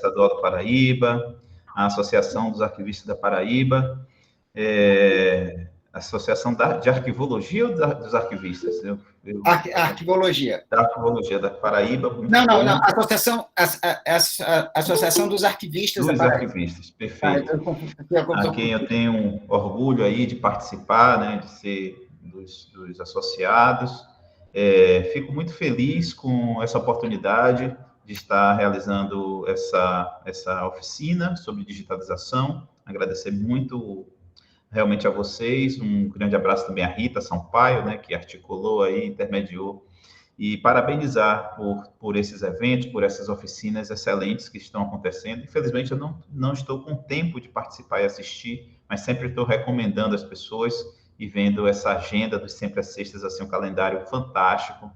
Estadual da Paraíba, a Associação dos Arquivistas da Paraíba, a Associação de Arquivologia ou dos Arquivistas? Arquivologia. Da Arquivologia da Paraíba. Não, a Associação dos Arquivistas da Paraíba. Dos arquivistas, perfeito. A quem eu tenho um orgulho aí de participar, né, de ser dos associados. Fico muito feliz com essa oportunidade de estar realizando essa oficina sobre digitalização. Agradecer muito realmente a vocês, um grande abraço também à Rita Sampaio, né, que articulou aí, intermediou, e parabenizar por esses eventos, por essas oficinas excelentes que estão acontecendo. Infelizmente, eu não estou com tempo de participar e assistir, mas sempre estou recomendando às pessoas e vendo essa agenda dos Sempre às Sextas, assim, um calendário fantástico,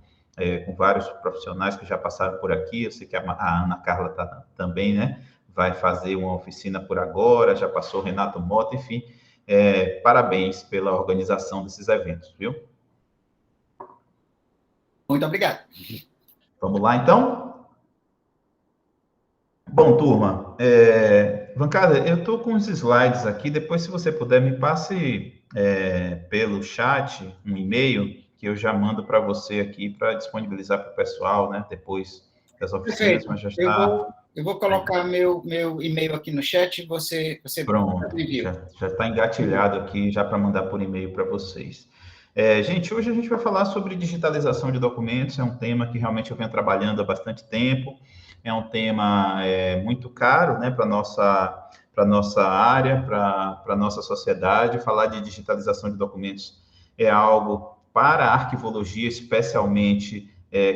com vários profissionais que já passaram por aqui. Eu sei que a Ana Carla também, né, vai fazer uma oficina por agora, já passou o Renato Mota, enfim. Parabéns pela organização desses eventos, viu? Muito obrigado. Vamos lá, então? Bom, turma, bancada, eu estou com os slides aqui, depois, se você puder, me passe pelo chat um e-mail, que eu já mando para você aqui, para disponibilizar para o pessoal, né, depois das oficinas, Perfeito. Mas já está... Eu vou colocar meu e-mail aqui no chat, você Pronto, já está engatilhado aqui, já para mandar por e-mail para vocês. Gente, hoje a gente vai falar sobre digitalização de documentos, é um tema que realmente eu venho trabalhando há bastante tempo, é um tema muito caro, né, para a nossa área, para a nossa sociedade. Falar de digitalização de documentos é algo para a arquivologia, especialmente,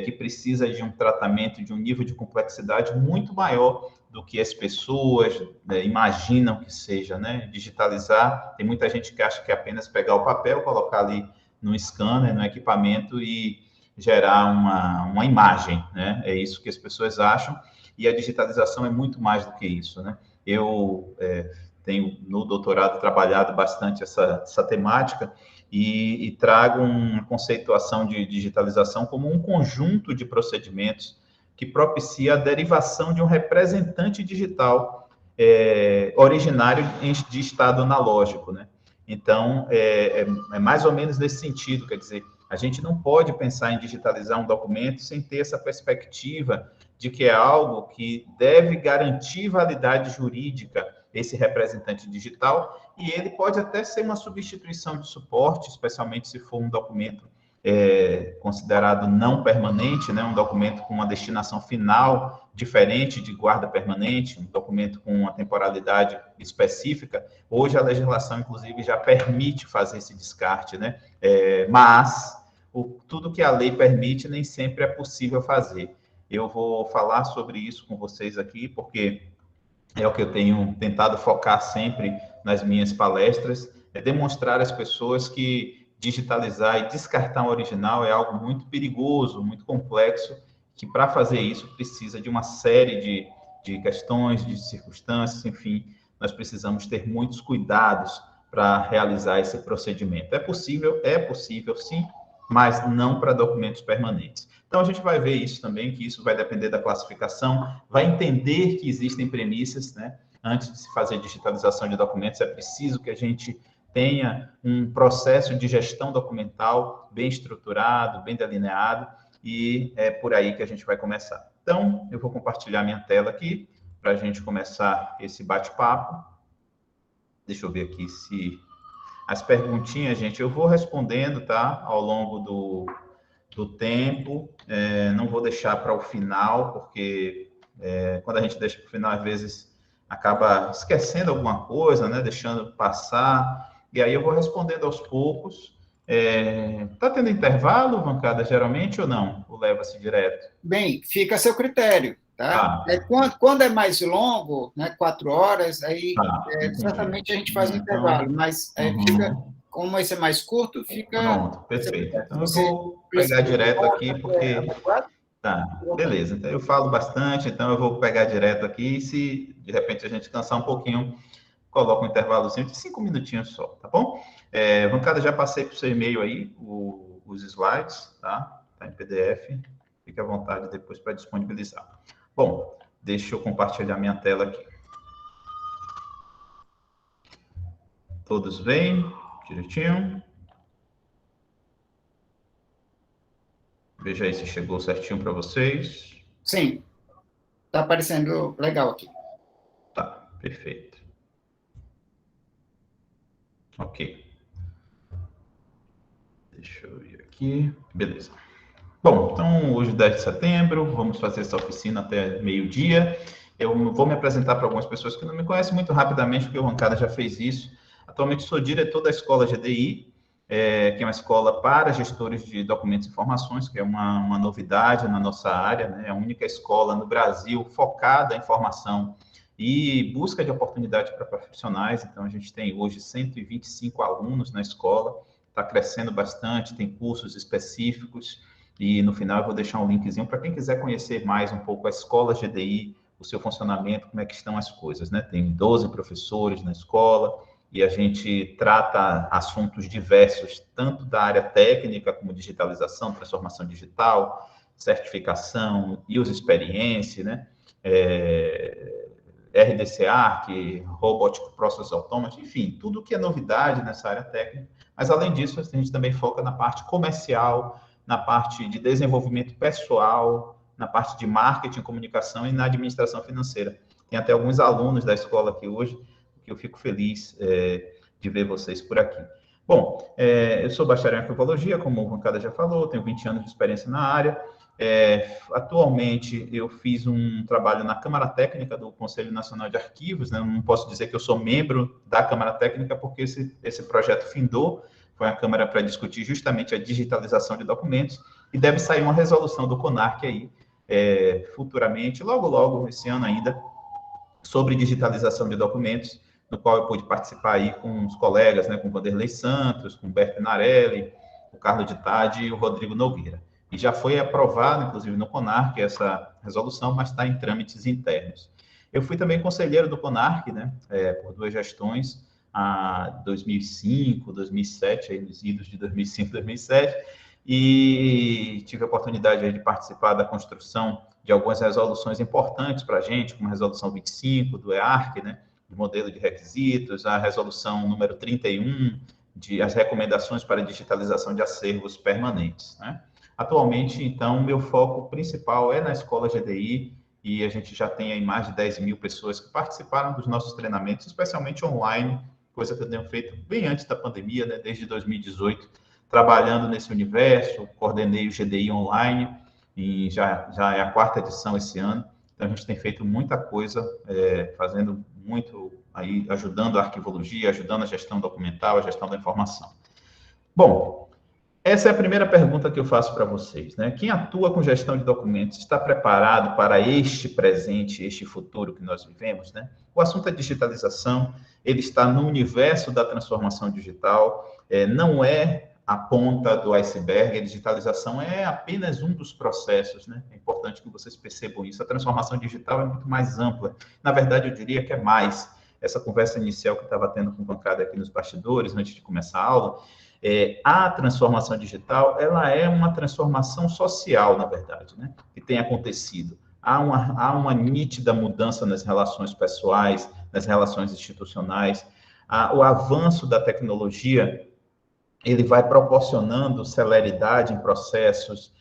que precisa de um tratamento, de um nível de complexidade muito maior do que as pessoas imaginam que seja, né? Digitalizar, tem muita gente que acha que é apenas pegar o papel, colocar ali no scanner, no equipamento e gerar uma imagem, né? É isso que as pessoas acham, e a digitalização é muito mais do que isso, né? Eu tenho, no doutorado, trabalhado bastante essa temática e trago uma conceituação de digitalização como um conjunto de procedimentos que propicia a derivação de um representante digital originário de estado analógico, né? Então, é mais ou menos nesse sentido, quer dizer, a gente não pode pensar em digitalizar um documento sem ter essa perspectiva de que é algo que deve garantir validade jurídica, esse representante digital, e ele pode até ser uma substituição de suporte, especialmente se for um documento considerado não permanente, né? Um documento com uma destinação final diferente de guarda permanente, um documento com uma temporalidade específica. Hoje a legislação, inclusive, já permite fazer esse descarte, né? Mas tudo que a lei permite nem sempre é possível fazer. Eu vou falar sobre isso com vocês aqui, porque é o que eu tenho tentado focar sempre nas minhas palestras, é demonstrar às pessoas que digitalizar e descartar um original é algo muito perigoso, muito complexo, que para fazer isso precisa de uma série de questões, de circunstâncias, enfim, nós precisamos ter muitos cuidados para realizar esse procedimento. É possível sim, mas não para documentos permanentes. Então, a gente vai ver isso também, que isso vai depender da classificação, vai entender que existem premissas, né? Antes de se fazer digitalização de documentos, é preciso que a gente tenha um processo de gestão documental bem estruturado, bem delineado, e é por aí que a gente vai começar. Então, eu vou compartilhar minha tela aqui, para a gente começar esse bate-papo. Deixa eu ver aqui se... As perguntinhas, gente, eu vou respondendo, tá? Ao longo do tempo, não vou deixar para o final, porque quando a gente deixa para o final, às vezes acaba esquecendo alguma coisa, né? Deixando passar... E aí eu vou respondendo aos poucos. Tá tendo intervalo, bancada, geralmente, ou não? Ou leva-se direto? Bem, fica a seu critério, tá? Quando é mais longo, né, 4 horas, aí certamente a gente faz um intervalo, mas fica, como esse é mais curto, fica... Pronto, perfeito. Então eu vou pegar direto aqui, porque... Tá, beleza. Então eu falo bastante, então eu vou pegar direto aqui, e se de repente a gente cansar um pouquinho, coloca um intervalozinho de 5 minutinhos só, tá bom? Bancada, já passei para o seu e-mail aí, os slides, tá? Tá em PDF. Fique à vontade depois para disponibilizar. Bom, Deixa eu compartilhar minha tela aqui. Todos veem direitinho? Veja aí se chegou certinho para vocês. Sim, está aparecendo legal aqui. Tá, perfeito. Ok. Deixa eu ir aqui. Beleza. Bom, então hoje, 10 de setembro, vamos fazer essa oficina até meio-dia. Eu vou me apresentar para algumas pessoas que não me conhecem muito rapidamente, porque o Rancada já fez isso. Atualmente sou diretor da Escola GDI, que é uma escola para gestores de documentos e informações, que é uma novidade na nossa área, né? É a única escola no Brasil focada em formação e busca de oportunidade para profissionais. Então, a gente tem hoje 125 alunos na escola, está crescendo bastante, tem cursos específicos, e no final eu vou deixar um linkzinho para quem quiser conhecer mais um pouco a Escola GDI, o seu funcionamento, como é que estão as coisas, né? Tem 12 professores na escola, e a gente trata assuntos diversos, tanto da área técnica, como digitalização, transformação digital, certificação, user experience, né? RDCA, Robotic Process Automation, enfim, tudo que é novidade nessa área técnica. Mas, além disso, a gente também foca na parte comercial, na parte de desenvolvimento pessoal, na parte de marketing, comunicação e na administração financeira. Tem até alguns alunos da escola aqui hoje, que eu fico feliz de ver vocês por aqui. Bom, eu sou bacharel em antropologia, como o Rancada já falou, tenho 20 anos de experiência na área. Atualmente, eu fiz um trabalho na Câmara Técnica do Conselho Nacional de Arquivos, né? Não posso dizer que eu sou membro da Câmara Técnica, porque esse projeto findou, foi a Câmara para discutir justamente a digitalização de documentos, e deve sair uma resolução do CONARC aí, futuramente, logo, logo, esse ano ainda, sobre digitalização de documentos, no qual eu pude participar aí com os colegas, né, com o Vanderlei Santos, com o Berto Narelli, o Carlos de Tade e o Rodrigo Nogueira. E já foi aprovado, inclusive, no CONARC, essa resolução, mas está em trâmites internos. Eu fui também conselheiro do CONARC, né, por 2 gestões, a 2005, 2007, aí nos idos de 2005, 2007, e tive a oportunidade aí de participar da construção de algumas resoluções importantes para a gente, como a resolução 25 do EARC, né, de modelo de requisitos, a resolução número 31, as recomendações para digitalização de acervos permanentes, né. Atualmente, então, meu foco principal é na Escola GDI, e a gente já tem aí mais de 10 mil pessoas que participaram dos nossos treinamentos, especialmente online, coisa que eu tenho feito bem antes da pandemia, né, desde 2018, trabalhando nesse universo, coordenei o GDI online, e já é a 4ª edição esse ano, então a gente tem feito muita coisa, fazendo muito aí, ajudando a arquivologia, ajudando a gestão documental, a gestão da informação. Bom, essa é a primeira pergunta que eu faço para vocês, né? Quem atua com gestão de documentos está preparado para este presente, este futuro que nós vivemos, né? O assunto é digitalização, ele está no universo da transformação digital, não é a ponta do iceberg, a digitalização é apenas um dos processos, né? É importante que vocês percebam isso. A transformação digital é muito mais ampla. Na verdade, eu diria que é mais. Essa conversa inicial que eu estava tendo com o Pancada aqui nos bastidores, antes de começar a aula, a transformação digital, ela é uma transformação social, na verdade, né? Que tem acontecido. Há uma nítida mudança nas relações pessoais, nas relações institucionais. O avanço da tecnologia, ele vai proporcionando celeridade em processos,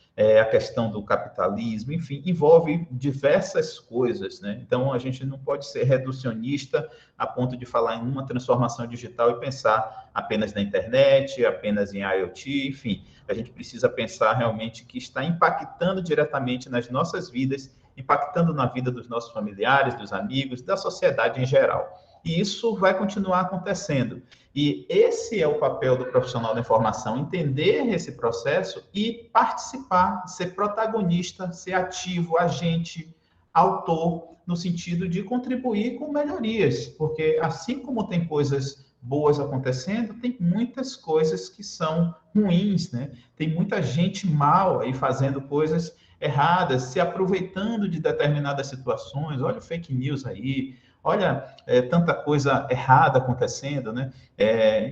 a questão do capitalismo, enfim, envolve diversas coisas, né? Então, a gente não pode ser reducionista a ponto de falar em uma transformação digital e pensar apenas na internet, apenas em IoT, enfim. A gente precisa pensar realmente que está impactando diretamente nas nossas vidas, impactando na vida dos nossos familiares, dos amigos, da sociedade em geral. E isso vai continuar acontecendo. E esse é o papel do profissional da informação, entender esse processo e participar, ser protagonista, ser ativo, agente, autor, no sentido de contribuir com melhorias, porque assim como tem coisas boas acontecendo, tem muitas coisas que são ruins, né? Tem muita gente mal aí fazendo coisas erradas, se aproveitando de determinadas situações. Olha o fake news aí, olha tanta coisa errada acontecendo, né?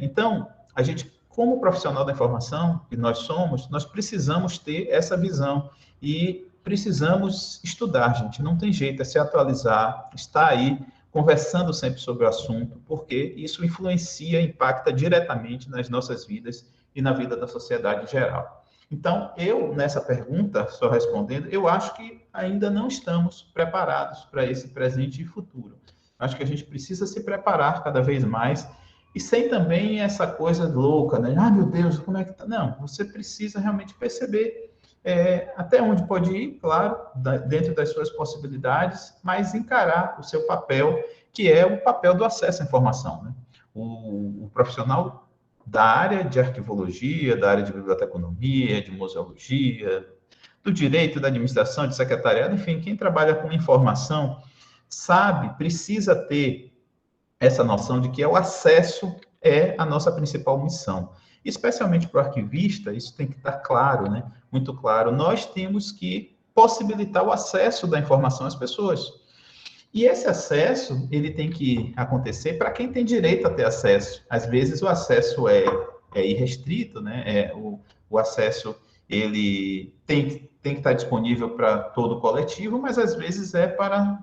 Então, a gente, como profissional da informação que nós somos, nós precisamos ter essa visão e precisamos estudar, gente, não tem jeito, é se atualizar, estar aí conversando sempre sobre o assunto, porque isso influencia, impacta diretamente nas nossas vidas e na vida da sociedade em geral. Então, eu, nessa pergunta, só respondendo, eu acho que ainda não estamos preparados para esse presente e futuro. Acho que a gente precisa se preparar cada vez mais e sem também essa coisa louca, né? Ah, meu Deus, como é que tá? Não, você precisa realmente perceber até onde pode ir, claro, dentro das suas possibilidades, mas encarar o seu papel, que é o papel do acesso à informação, né? O profissional da área de arquivologia, da área de biblioteconomia, de museologia, do direito, da administração, de secretariado, enfim, quem trabalha com informação sabe, precisa ter essa noção de que o acesso é a nossa principal missão. Especialmente para o arquivista, isso tem que estar claro, né? Muito claro. Nós temos que possibilitar o acesso da informação às pessoas. E esse acesso, ele tem que acontecer para quem tem direito a ter acesso. Às vezes o acesso é irrestrito, né? O acesso, ele tem que estar disponível para todo o coletivo, mas às vezes é para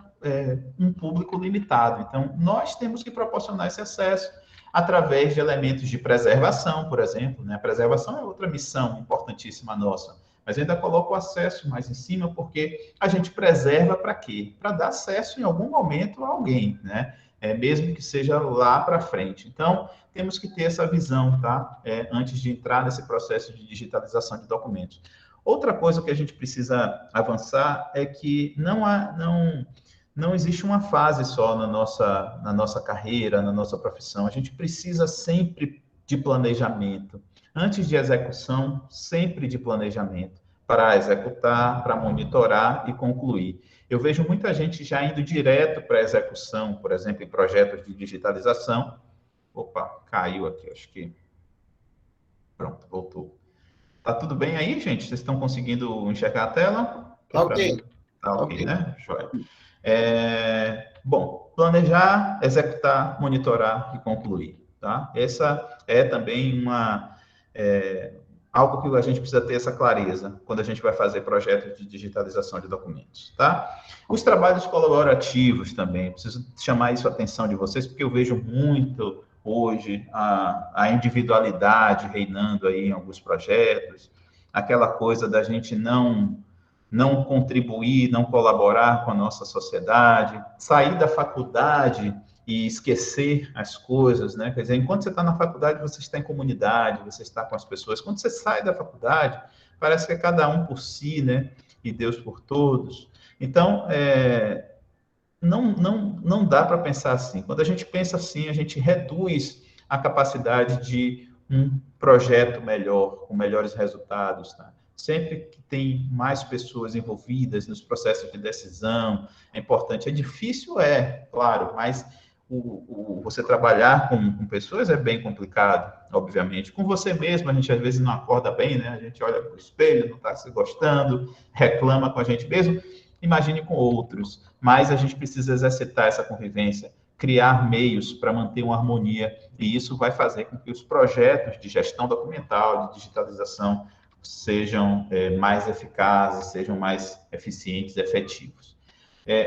um público limitado. Então, nós temos que proporcionar esse acesso através de elementos de preservação, por exemplo, né? A preservação é outra missão importantíssima nossa, mas eu ainda coloco o acesso mais em cima, porque a gente preserva para quê? Para dar acesso em algum momento a alguém, né? Mesmo que seja lá para frente. Então, temos que ter essa visão, tá? Antes de entrar nesse processo de digitalização de documentos. Outra coisa que a gente precisa avançar é que não existe uma fase só na nossa carreira, na nossa profissão. A gente precisa sempre de planejamento. Antes de execução, sempre de planejamento. Para executar, para monitorar e concluir. Eu vejo muita gente já indo direto para a execução, por exemplo, em projetos de digitalização. Opa, caiu aqui, acho que... Pronto, voltou. Tá tudo bem aí, gente? Vocês estão conseguindo enxergar a tela? Ok. Tá ok, né? Joia. Bom, planejar, executar, monitorar e concluir, tá? Essa é também algo que a gente precisa ter essa clareza quando a gente vai fazer projetos de digitalização de documentos, tá? Os trabalhos colaborativos também, preciso chamar isso a atenção de vocês, porque eu vejo muito hoje a individualidade reinando aí em alguns projetos, aquela coisa da gente não contribuir, não colaborar com a nossa sociedade, sair da faculdade e esquecer as coisas, né? Quer dizer, enquanto você está na faculdade, você está em comunidade, você está com as pessoas. Quando você sai da faculdade, parece que é cada um por si, né? E Deus por todos. Então, não dá para pensar assim. Quando a gente pensa assim, a gente reduz a capacidade de um projeto melhor, com melhores resultados, tá? Sempre que tem mais pessoas envolvidas nos processos de decisão, é importante. É difícil, claro, mas você trabalhar com pessoas é bem complicado, obviamente. Com você mesmo, a gente às vezes não acorda bem, né? A gente olha para o espelho, não está se gostando, reclama com a gente mesmo. Imagine com outros. Mas a gente precisa exercitar essa convivência, criar meios para manter uma harmonia, e isso vai fazer com que os projetos de gestão documental, de digitalização, sejam mais eficazes, sejam mais eficientes, efetivos.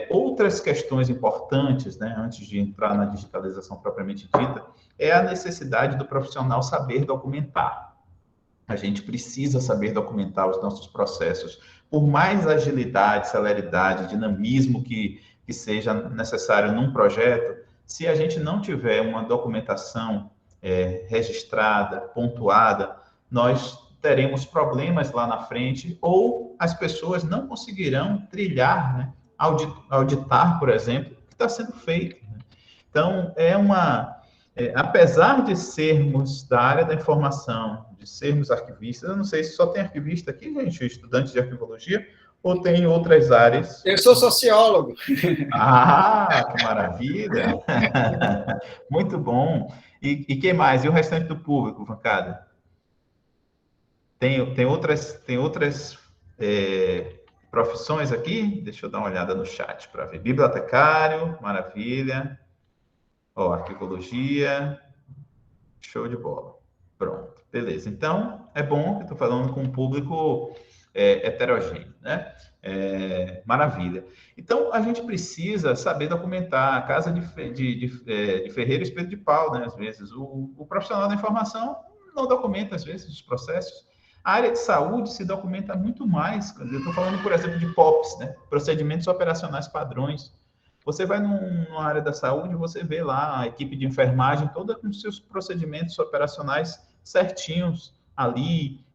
Outras questões importantes, né, antes de entrar na digitalização propriamente dita, é a necessidade do profissional saber documentar. A gente precisa saber documentar os nossos processos. Por mais agilidade, celeridade, dinamismo que seja necessário num projeto, se a gente não tiver uma documentação registrada, pontuada, nós teremos problemas lá na frente, ou as pessoas não conseguirão trilhar, né, auditar, por exemplo, o que está sendo feito. Né? Então, apesar de sermos da área da informação, de sermos arquivistas, eu não sei se só tem arquivista aqui, gente, estudantes de arquivologia, ou tem outras áreas? Eu sou sociólogo. Ah, que maravilha! Muito bom. E quem mais? E o restante do público, bancada? Tem outras profissões aqui? Deixa eu dar uma olhada no chat para ver. Bibliotecário, maravilha. Ó, arquivologia, show de bola. Pronto, beleza. Então, é bom que eu estou falando com um público heterogêneo, né? Maravilha. Então, a gente precisa saber documentar. A casa de ferreiro, espelho de pau, né? Às vezes, o profissional da informação não documenta, às vezes, os processos. A área de saúde se documenta muito mais. Eu estou falando, por exemplo, de POPs, né? Procedimentos operacionais padrões. Você vai numa área da saúde, você vê lá a equipe de enfermagem toda com seus procedimentos operacionais certinhos ali,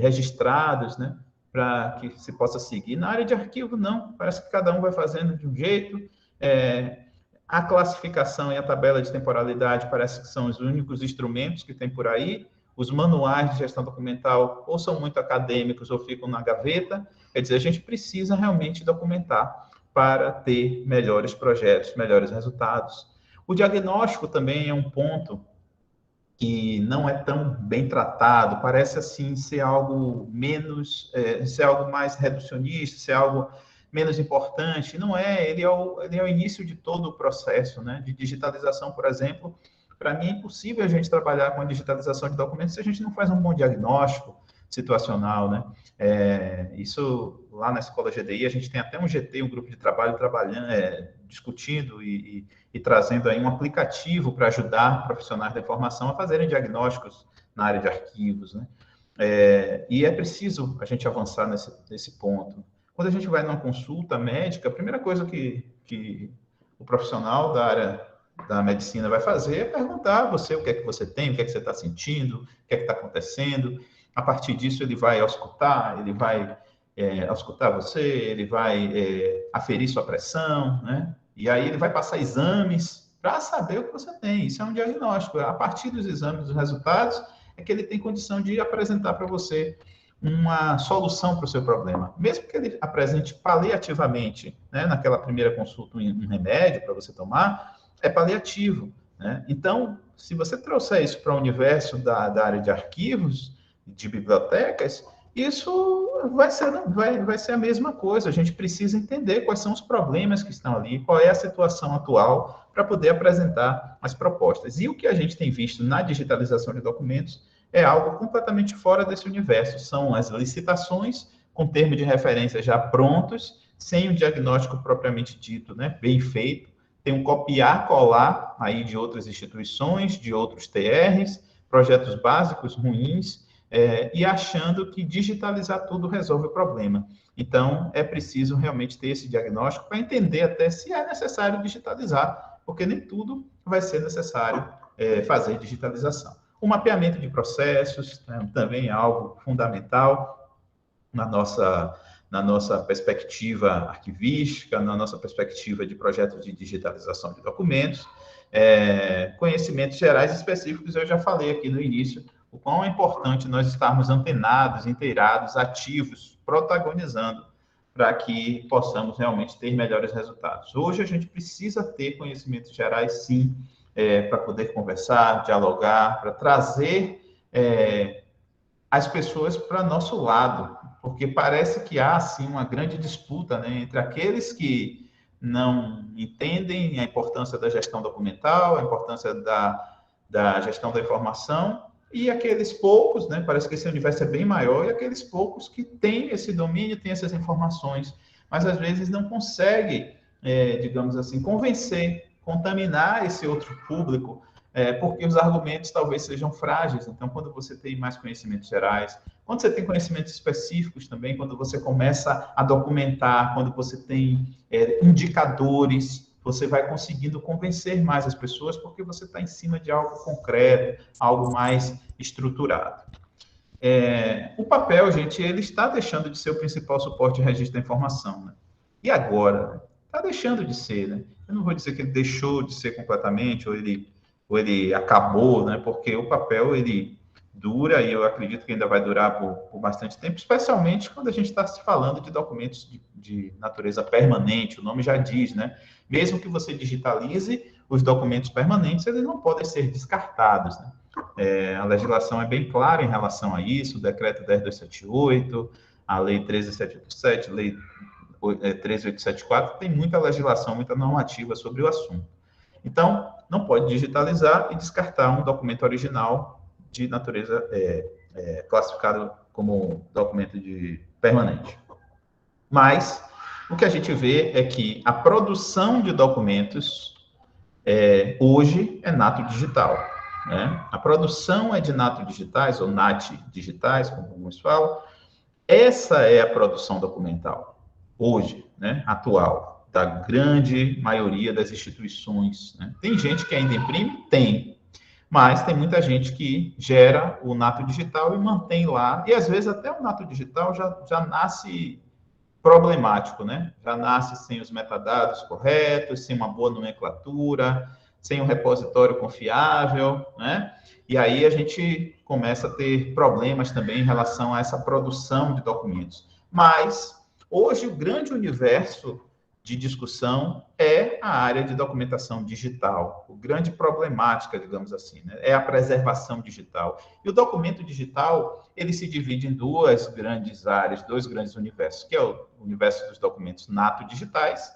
registrados, né? Para que se possa seguir. Na área de arquivo, não. Parece que cada um vai fazendo de um jeito. A classificação e a tabela de temporalidade parece que são os únicos instrumentos que tem por aí. Os manuais de gestão documental ou são muito acadêmicos ou ficam na gaveta. Quer dizer, a gente precisa realmente documentar para ter melhores projetos, melhores resultados. O diagnóstico também é um ponto que não é tão bem tratado, parece assim ser algo menos, ser algo mais reducionista, ser algo menos importante. Não é, ele é o início de todo o processo, né? De digitalização, por exemplo. Para mim é impossível a gente trabalhar com a digitalização de documentos se a gente não faz um bom diagnóstico situacional, né? Isso lá na Escola GDI, a gente tem até um GT, um grupo de trabalho trabalhando, discutindo e trazendo aí um aplicativo para ajudar profissionais da informação a fazerem diagnósticos na área de arquivos, né? E é preciso a gente avançar nesse ponto. Quando a gente vai numa consulta médica, a primeira coisa que o profissional da área da medicina vai fazer é perguntar a você o que é que você tem, o que é que você está sentindo, o que é que está acontecendo. A partir disso, ele vai auscultar, auscultar você, ele vai aferir sua pressão, né? E aí ele vai passar exames para saber o que você tem. Isso é um diagnóstico. A partir dos exames, dos resultados, é que ele tem condição de apresentar para você uma solução para o seu problema. Mesmo que ele apresente paliativamente, né, naquela primeira consulta, um remédio para você tomar, é paliativo, né? Então, se você trouxer isso para o universo da área de arquivos, de bibliotecas, isso vai ser a mesma coisa. A gente precisa entender quais são os problemas que estão ali, qual é a situação atual, para poder apresentar as propostas. E o que a gente tem visto na digitalização de documentos é algo completamente fora desse universo. São as licitações com termos de referência já prontos, sem o diagnóstico propriamente dito, né, bem feito. Tem um copiar-colar aí de outras instituições, de outros TRs, projetos básicos ruins, e achando que digitalizar tudo resolve o problema. Então, é preciso realmente ter esse diagnóstico para entender até se é necessário digitalizar, porque nem tudo vai ser necessário fazer digitalização. O mapeamento de processos, né, também é algo fundamental na nossa perspectiva arquivística, na nossa perspectiva de projetos de digitalização de documentos. Conhecimentos gerais específicos, eu já falei aqui no início, o quão é importante nós estarmos antenados, inteirados, ativos, protagonizando, para que possamos realmente ter melhores resultados. Hoje a gente precisa ter conhecimentos gerais, sim, para poder conversar, dialogar, para trazer as pessoas para nosso lado, porque parece que há, assim, uma grande disputa, né, entre aqueles que não entendem a importância da gestão documental, a importância da gestão da informação, e aqueles poucos, né, parece que esse universo é bem maior, e aqueles poucos que têm esse domínio, têm essas informações, mas às vezes não conseguem, digamos assim, convencer, contaminar esse outro público, porque os argumentos talvez sejam frágeis. Então, quando você tem mais conhecimentos gerais, quando você tem conhecimentos específicos também, quando você começa a documentar, quando você tem indicadores, você vai conseguindo convencer mais as pessoas, porque você está em cima de algo concreto, algo mais estruturado. O papel, gente, ele está deixando de ser o principal suporte de registro da informação, né? E agora? Está deixando de ser, né? Eu não vou dizer que ele deixou de ser completamente, ou ele acabou, né? Porque o papel, ele dura, e eu acredito que ainda vai durar por bastante tempo, especialmente quando a gente está se falando de documentos de natureza permanente, o nome já diz, né? Mesmo que você digitalize os documentos permanentes, eles não podem ser descartados, né? A legislação é bem clara em relação a isso, o decreto 10.278, a lei 13.787, lei 13.874, tem muita legislação, muita normativa sobre o assunto. Então, não pode digitalizar e descartar um documento original de natureza classificado como documento permanente. Mas o que a gente vê é que a produção de documentos hoje é nato digital, né? A produção é de nato digitais, ou NAT digitais, como alguns falam. Essa é a produção documental, hoje, né? Atual, da grande maioria das instituições, né? Tem gente que ainda imprime? Tem. Mas tem muita gente que gera o nato digital e mantém lá. E às vezes até o nato digital já nasce problemático, né? Já nasce sem os metadados corretos, sem uma boa nomenclatura, sem um repositório confiável, né? E aí a gente começa a ter problemas também em relação a essa produção de documentos. Mas hoje o grande universo de discussão é a área de documentação digital. O grande problemática, digamos assim, né, é a preservação digital. E o documento digital, ele se divide em duas grandes áreas, dois grandes universos, que é o universo dos documentos nato digitais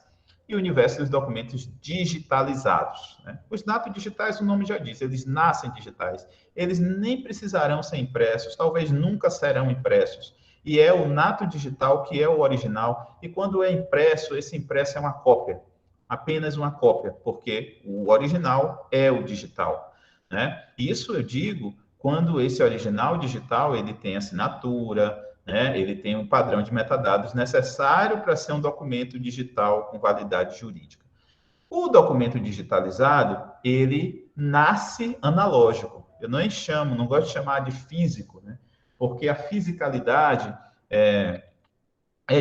e o universo dos documentos digitalizados, né? Os nato digitais, o nome já diz, eles nascem digitais. Eles nem precisarão ser impressos, talvez nunca serão impressos. E é o nato digital que é o original. E quando é impresso, esse impresso é uma cópia, apenas uma cópia, porque o original é o digital, né? Isso eu digo quando esse original digital ele tem assinatura, né? Ele tem um padrão de metadados necessário para ser um documento digital com validade jurídica. O documento digitalizado, ele nasce analógico. Eu não gosto de chamar de físico, né? Porque a fisicalidade é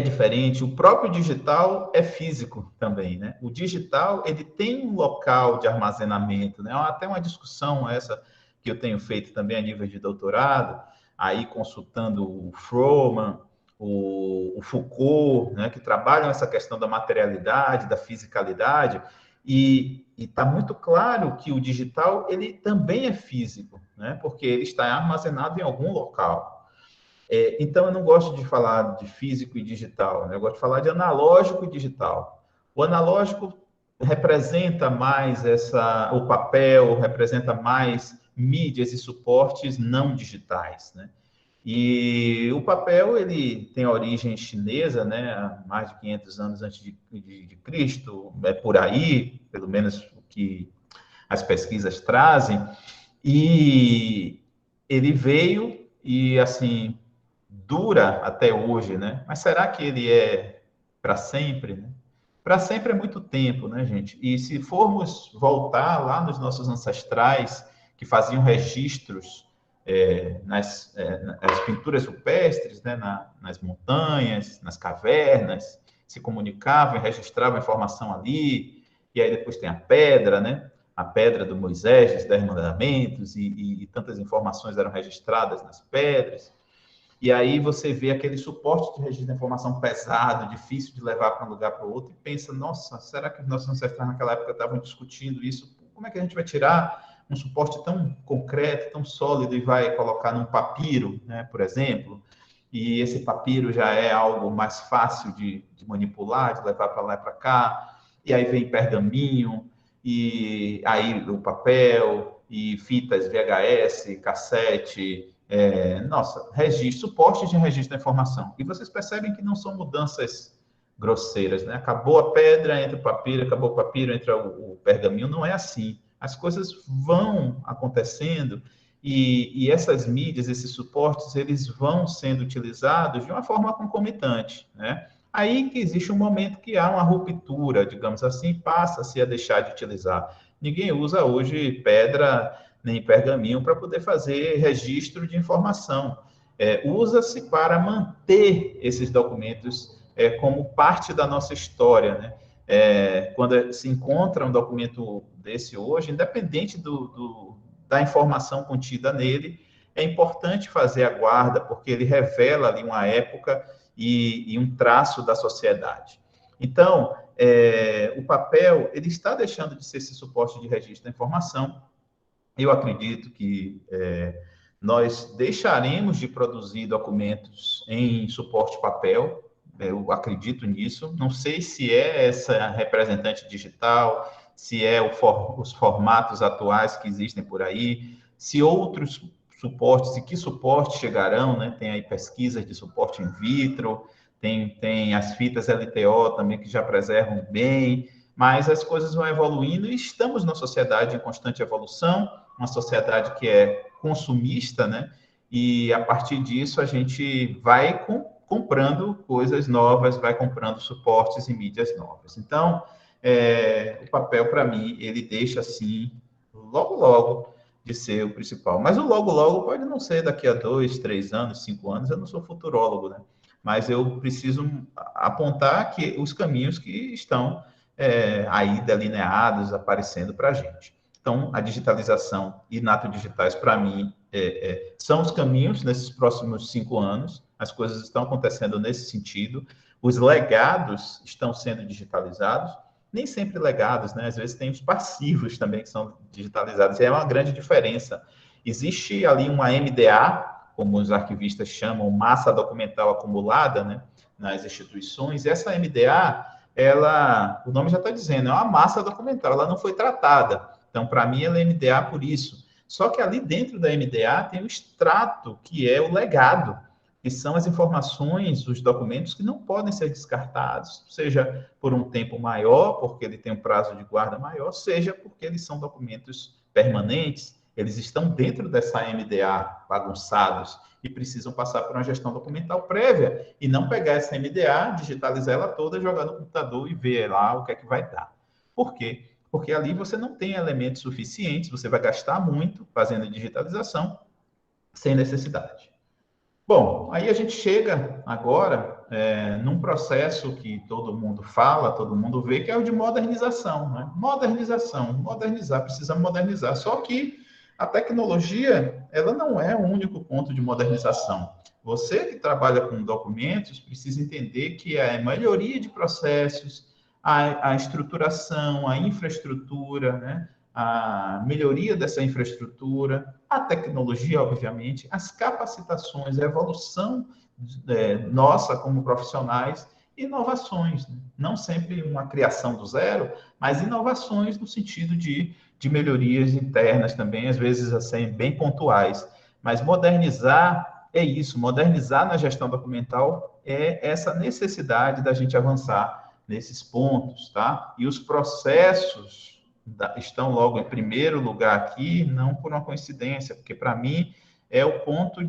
diferente. O próprio digital é físico também, né? O digital, ele tem um local de armazenamento, né? Até uma discussão essa que eu tenho feito também a nível de doutorado, aí consultando o Froman, o Foucault, né? Que trabalham essa questão da materialidade, da fisicalidade, e está muito claro que o digital, ele também é físico, né? Porque ele está armazenado em algum local. Então, eu não gosto de falar de físico e digital, né? Eu gosto de falar de analógico e digital. O analógico representa mais o papel, representa mais mídias e suportes não digitais, né? E o papel, ele tem origem chinesa, né? Há mais de 500 anos antes de Cristo, é por aí, pelo menos o que as pesquisas trazem, e ele veio e, assim, dura até hoje, né? Mas será que ele é para sempre, né? Para sempre é muito tempo, né, gente? E se formos voltar lá nos nossos ancestrais que faziam registros nas pinturas rupestres, né, nas montanhas, nas cavernas, se comunicavam e registravam a informação ali, e aí depois tem a pedra, né? A pedra do Moisés, dos 10 mandamentos, e tantas informações eram registradas nas pedras. E aí você vê aquele suporte de registro de informação pesado, difícil de levar para um lugar para o outro, e pensa, nossa, será que os nossos ancestrais naquela época estavam discutindo isso? Como é que a gente vai tirar um suporte tão concreto, tão sólido, e vai colocar num papiro, né, por exemplo? E esse papiro já é algo mais fácil de manipular, de levar para lá e para cá, e aí vem pergaminho, e aí o papel, e fitas VHS, cassete, suporte de registro da informação. E vocês percebem que não são mudanças grosseiras, né? Acabou a pedra, entra o papiro, acabou o papiro, entra o pergaminho. Não é assim. As coisas vão acontecendo e essas mídias, esses suportes, eles vão sendo utilizados de uma forma concomitante, né? Aí que existe um momento que há uma ruptura, digamos assim, passa-se a deixar de utilizar. Ninguém usa hoje pedra nem pergaminho para poder fazer registro de informação. Usa-se para manter esses documentos como parte da nossa história, né? Quando se encontra um documento desse hoje, independente da informação contida nele, é importante fazer a guarda, porque ele revela ali uma época e um traço da sociedade. Então, o papel, ele está deixando de ser esse suporte de registro da informação. Eu acredito que nós deixaremos de produzir documentos em suporte papel, eu acredito nisso. Não sei se é essa representante digital, se é os formatos atuais que existem por aí, se outros suportes, e que suportes chegarão, né? Tem aí pesquisas de suporte in vitro, tem as fitas LTO também que já preservam bem, mas as coisas vão evoluindo e estamos numa sociedade em constante evolução, uma sociedade que é consumista, né? E a partir disso a gente vai comprando coisas novas, vai comprando suportes e mídias novas. Então, o papel, para mim, ele deixa assim, logo, logo, de ser o principal. Mas o logo, logo pode não ser daqui a 2, 3 anos, 5 anos, eu não sou futurólogo, né? Mas eu preciso apontar que os caminhos que estão aí delineados, aparecendo para a gente. Então, a digitalização e Nato Digitais, para mim, são os caminhos nesses próximos 5 anos. As coisas estão acontecendo nesse sentido. Os legados estão sendo digitalizados. Nem sempre legados, né? Às vezes tem os passivos também que são digitalizados. E é uma grande diferença. Existe ali uma MDA, como os arquivistas chamam, massa documental acumulada, né, nas instituições. E essa MDA, o nome já está dizendo, é uma massa documental, ela não foi tratada. Então, para mim, ela é MDA por isso. Só que ali dentro da MDA tem o extrato, que é o legado, que são as informações, os documentos que não podem ser descartados, seja por um tempo maior, porque ele tem um prazo de guarda maior, seja porque eles são documentos permanentes, eles estão dentro dessa MDA bagunçados e precisam passar por uma gestão documental prévia e não pegar essa MDA, digitalizar ela toda, jogar no computador e ver lá o que é que vai dar. Por quê? Porque ali você não tem elementos suficientes, você vai gastar muito fazendo digitalização sem necessidade. Bom, aí a gente chega agora num processo que todo mundo fala, todo mundo vê, que é o de modernização, né? Modernizar, precisamos modernizar. Só que a tecnologia, ela não é o único ponto de modernização. Você que trabalha com documentos precisa entender que a melhoria de processos, a estruturação, a infraestrutura, né? A melhoria dessa infraestrutura, a tecnologia, obviamente, as capacitações, a evolução nossa como profissionais, inovações, né? Não sempre uma criação do zero, mas inovações no sentido de melhorias internas também, às vezes assim, bem pontuais. Mas modernizar é isso, modernizar na gestão documental é essa necessidade da gente avançar nesses pontos, tá? E os processos estão logo em primeiro lugar aqui, não por uma coincidência, porque para mim é o ponto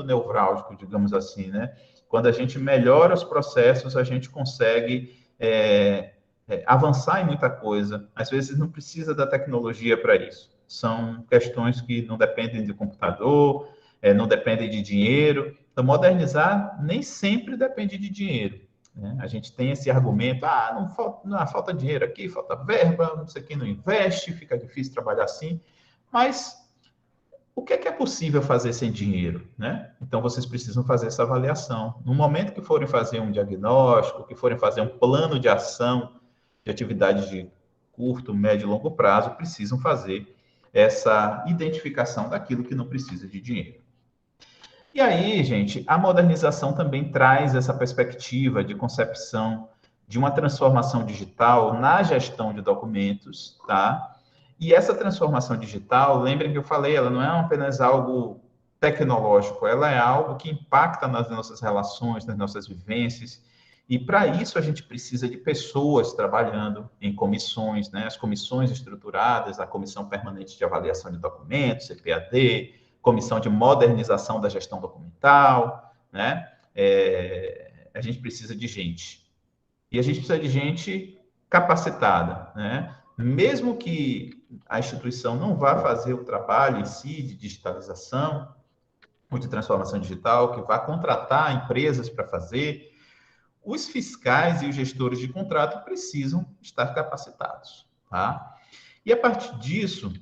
nevrálgico, digamos assim, né? Quando a gente melhora os processos, a gente consegue avançar em muita coisa. Às vezes não precisa da tecnologia para isso. São questões que não dependem de computador, não dependem de dinheiro. Então, modernizar nem sempre depende de dinheiro. A gente tem esse argumento, não falta dinheiro aqui, falta verba, não sei quem não investe, fica difícil trabalhar assim, mas o que é possível fazer sem dinheiro, né? Então, vocês precisam fazer essa avaliação. No momento que forem fazer um diagnóstico, que forem fazer um plano de ação de atividades de curto, médio e longo prazo, precisam fazer essa identificação daquilo que não precisa de dinheiro. E aí, gente, a modernização também traz essa perspectiva de concepção de uma transformação digital na gestão de documentos, tá? E essa transformação digital, lembrem que eu falei, ela não é apenas algo tecnológico, ela é algo que impacta nas nossas relações, nas nossas vivências, e para isso a gente precisa de pessoas trabalhando em comissões, né? As comissões estruturadas, a Comissão Permanente de Avaliação de Documentos, CPAD, Comissão de Modernização da Gestão Documental, né? A gente precisa de gente. E a gente precisa de gente capacitada, né? Mesmo que a instituição não vá fazer o trabalho em si de digitalização ou de transformação digital, que vá contratar empresas para fazer, os fiscais e os gestores de contrato precisam estar capacitados, tá? E a partir disso,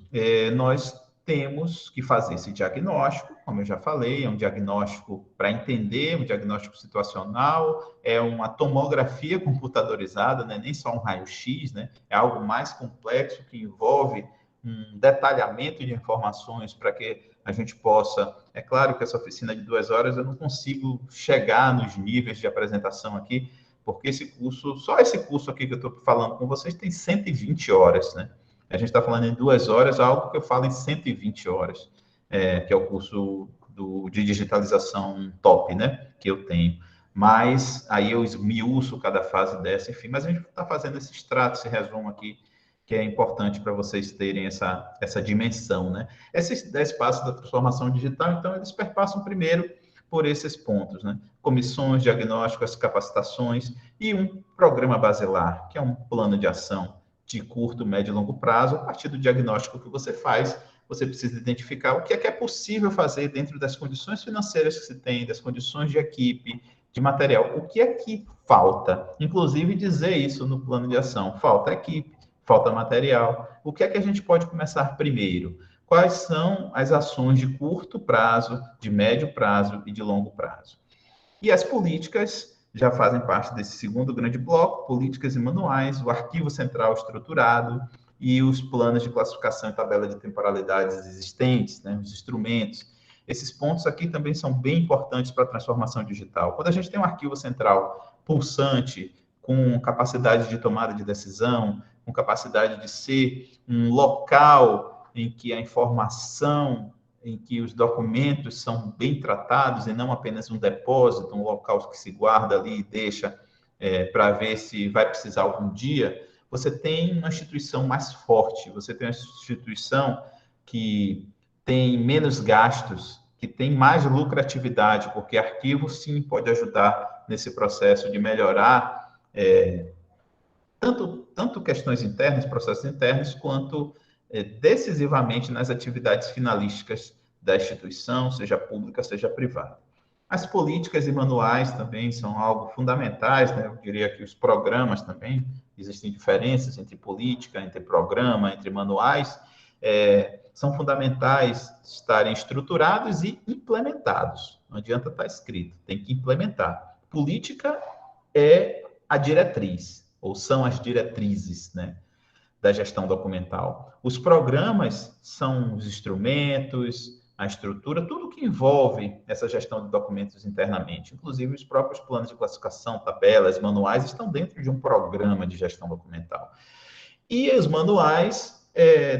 nós temos que fazer esse diagnóstico, como eu já falei, é um diagnóstico para entender, um diagnóstico situacional, é uma tomografia computadorizada, né? Nem só um raio-x, né? É algo mais complexo que envolve um detalhamento de informações para que a gente possa... É claro que essa oficina de 2 horas eu não consigo chegar nos níveis de apresentação aqui, porque só esse curso aqui que eu estou falando com vocês tem 120 horas, né? A gente está falando em 2 horas, algo que eu falo em 120 horas, que é o curso de digitalização top, né, que eu tenho. mas aí eu esmiuço cada fase dessa, enfim, mas a gente está fazendo esse extrato, esse resumo aqui, que é importante para vocês terem essa dimensão, né? Esses 10 passos da transformação digital, então, eles perpassam primeiro por esses pontos, né? Comissões, diagnósticos, capacitações e um programa basilar, que é um plano de ação de curto, médio e longo prazo. A partir do diagnóstico que você faz, você precisa identificar o que é possível fazer dentro das condições financeiras que se tem, das condições de equipe, de material. O que é que falta? Inclusive, dizer isso no plano de ação. Falta equipe, falta material. O que é que a gente pode começar primeiro? Quais são as ações de curto prazo, de médio prazo e de longo prazo? E as políticas já fazem parte desse segundo grande bloco, políticas e manuais, o arquivo central estruturado e os planos de classificação e tabela de temporalidades existentes, né, os instrumentos. Esses pontos aqui também são bem importantes para a transformação digital. Quando a gente tem um arquivo central pulsante, com capacidade de tomada de decisão, com capacidade de ser um local em que a informação, em que os documentos são bem tratados e não apenas um depósito, um local que se guarda ali e deixa para ver se vai precisar algum dia, você tem uma instituição mais forte, você tem uma instituição que tem menos gastos, que tem mais lucratividade, porque arquivo, sim, pode ajudar nesse processo de melhorar tanto questões internas, processos internos, quanto decisivamente nas atividades finalísticas da instituição, seja pública, seja privada. As políticas e manuais também são algo fundamentais, né? Eu diria que os programas também, existem diferenças entre política, entre programa, entre manuais, são fundamentais estarem estruturados e implementados. Não adianta estar escrito, tem que implementar. Política é a diretriz, ou são as diretrizes, né, da gestão documental. Os programas são os instrumentos, a estrutura, tudo que envolve essa gestão de documentos internamente. Inclusive, os próprios planos de classificação, tabelas, manuais, estão dentro de um programa de gestão documental. E os manuais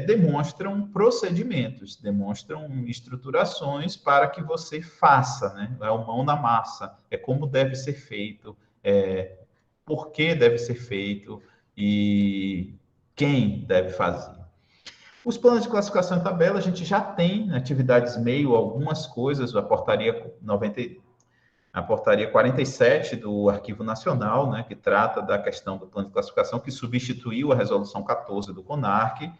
demonstram procedimentos, demonstram estruturações para que você faça, né? É o mão na massa, é como deve ser feito, por que deve ser feito e quem deve fazer. Os planos de classificação e tabela, a gente já tem atividades meio, algumas coisas, a portaria 47 do Arquivo Nacional, né, que trata da questão do plano de classificação, que substituiu a resolução 14 do CONARC,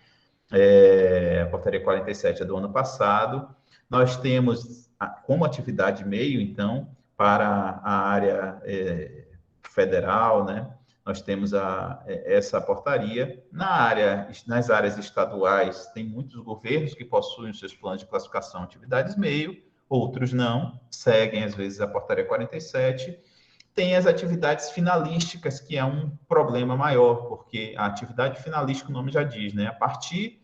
a portaria 47 é do ano passado. Nós temos como atividade meio, então, para a área federal, né, nós temos essa portaria. Nas áreas estaduais, tem muitos governos que possuem os seus planos de classificação atividades meio, outros não, seguem, às vezes, a portaria 47. Tem as atividades finalísticas, que é um problema maior, porque a atividade finalística, o nome já diz, né? A partir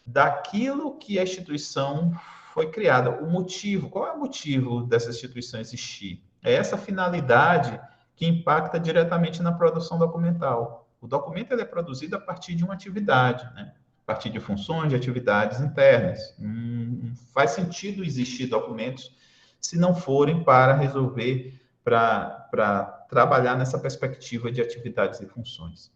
daquilo que a instituição foi criada. O motivo, qual é o motivo dessa instituição existir? É essa finalidade que impacta diretamente na produção documental. O documento ele é produzido a partir de uma atividade, né? A partir de funções, de atividades internas. Faz sentido existir documentos se não forem para resolver, para trabalhar nessa perspectiva de atividades e funções.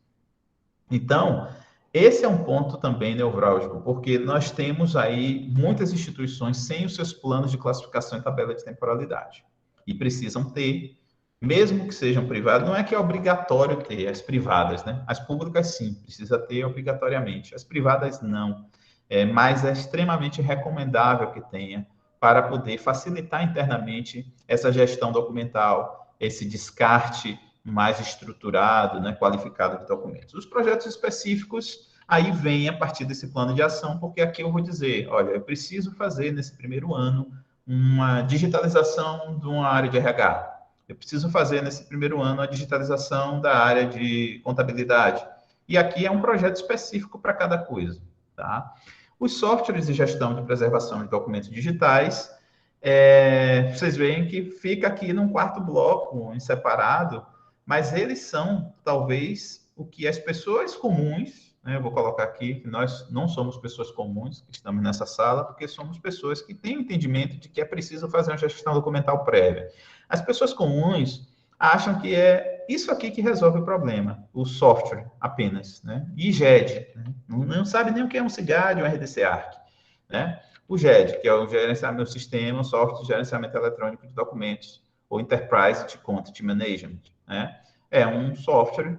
Então, esse é um ponto também nevrálgico, porque nós temos aí muitas instituições sem os seus planos de classificação e tabela de temporalidade. E precisam ter, mesmo que sejam privadas, não é que é obrigatório ter as privadas, né? As públicas, sim, precisa ter obrigatoriamente. As privadas, não. Mas é extremamente recomendável que tenha, para poder facilitar internamente essa gestão documental, esse descarte mais estruturado, né, qualificado de documentos. Os projetos específicos aí vêm a partir desse plano de ação, porque aqui eu vou dizer, olha, eu preciso fazer nesse primeiro ano uma digitalização de uma área de RH. Eu preciso fazer nesse primeiro ano a digitalização da área de contabilidade. E aqui é um projeto específico para cada coisa, tá? Os softwares de gestão de preservação de documentos digitais, vocês veem que fica aqui num quarto bloco, em separado, mas eles são, talvez, o que as pessoas comuns, né, eu vou colocar aqui que nós não somos pessoas comuns que estamos nessa sala, porque somos pessoas que têm o entendimento de que é preciso fazer uma gestão documental prévia. As pessoas comuns, acham que é isso aqui que resolve o problema, o software apenas, né? E GED, né? Não sabe nem o que é um CIGAD ou um RDC Arc, né? O GED, que é o gerenciamento do sistema, o software de gerenciamento eletrônico de documentos, ou Enterprise de Content Management, né? É um software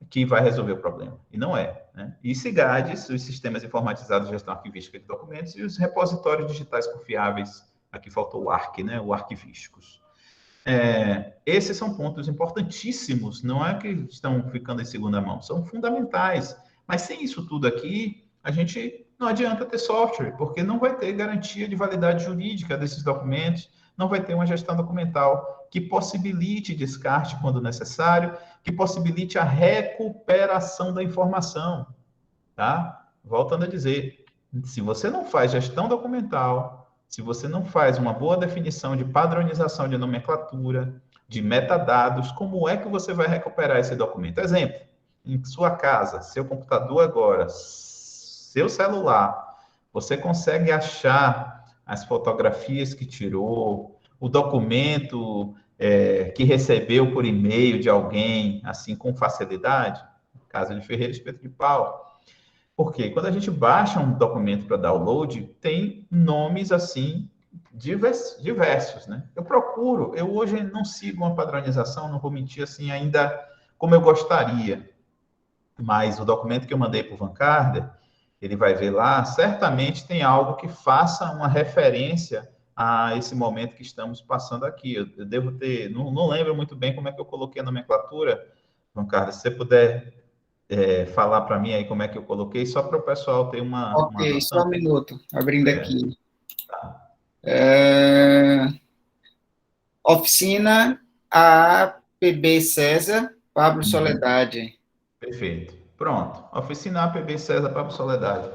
que vai resolver o problema, e não é, né? E CIGADs, os sistemas informatizados de gestão arquivística de documentos, e os repositórios digitais confiáveis, aqui faltou o ARC, né? O arquivísticos. Esses são pontos importantíssimos, não é que estão ficando em segunda mão, são fundamentais. Mas sem isso tudo aqui, a gente não adianta ter software, porque não vai ter garantia de validade jurídica desses documentos, não vai ter uma gestão documental que possibilite descarte quando necessário, que possibilite a recuperação da informação, tá? Voltando a dizer, se você não faz gestão documental, se você não faz uma boa definição de padronização de nomenclatura, de metadados, como é que você vai recuperar esse documento? Exemplo, em sua casa, seu computador agora, seu celular, você consegue achar as fotografias que tirou, o documento que recebeu por e-mail de alguém, assim, com facilidade? Caso de Ferreira Espeto de Pau. Porque quando a gente baixa um documento para download, tem nomes assim diversos, né? Eu hoje não sigo uma padronização, não vou mentir assim ainda como eu gostaria, mas o documento que eu mandei para o Van Carder, ele vai ver lá, certamente tem algo que faça uma referência a esse momento que estamos passando aqui. Eu devo ter, não lembro muito bem como é que eu coloquei a nomenclatura, Van Carder, se você puder falar para mim aí como é que eu coloquei, só para o pessoal ter uma Ok, noção. só um minuto, abrindo aqui. Tá. Oficina APB César, Pablo Soledade. Perfeito. Pronto. Oficina APB César Pablo Soledade.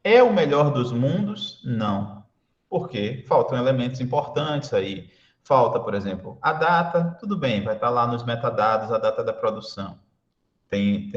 É o melhor dos mundos? Não. Por quê? Faltam elementos importantes aí. Falta, por exemplo, a data, tudo bem, vai estar lá nos metadados a data da produção. Tem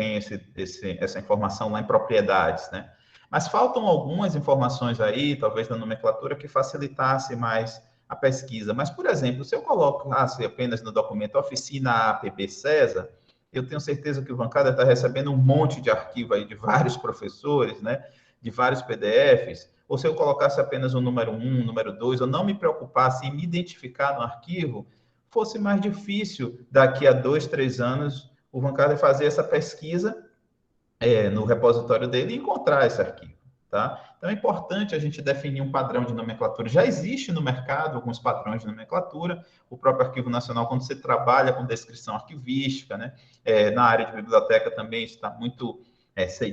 essa informação lá em propriedades, né? Mas faltam algumas informações aí, talvez na nomenclatura, que facilitasse mais a pesquisa. Mas, por exemplo, se eu colocasse apenas no documento Oficina APB César, eu tenho certeza que o Vancada está recebendo um monte de arquivo aí de vários professores, né? De vários PDFs. Ou se eu colocasse apenas o número 1, número 2, eu não me preocupasse em me identificar no arquivo, fosse mais difícil daqui a 2, 3 anos o Van Carder fazer essa pesquisa no repositório dele e encontrar esse arquivo, tá? Então, é importante a gente definir um padrão de nomenclatura. Já existe no mercado alguns padrões de nomenclatura, o próprio Arquivo Nacional, quando você trabalha com descrição arquivística, né? Na área de biblioteca também está muito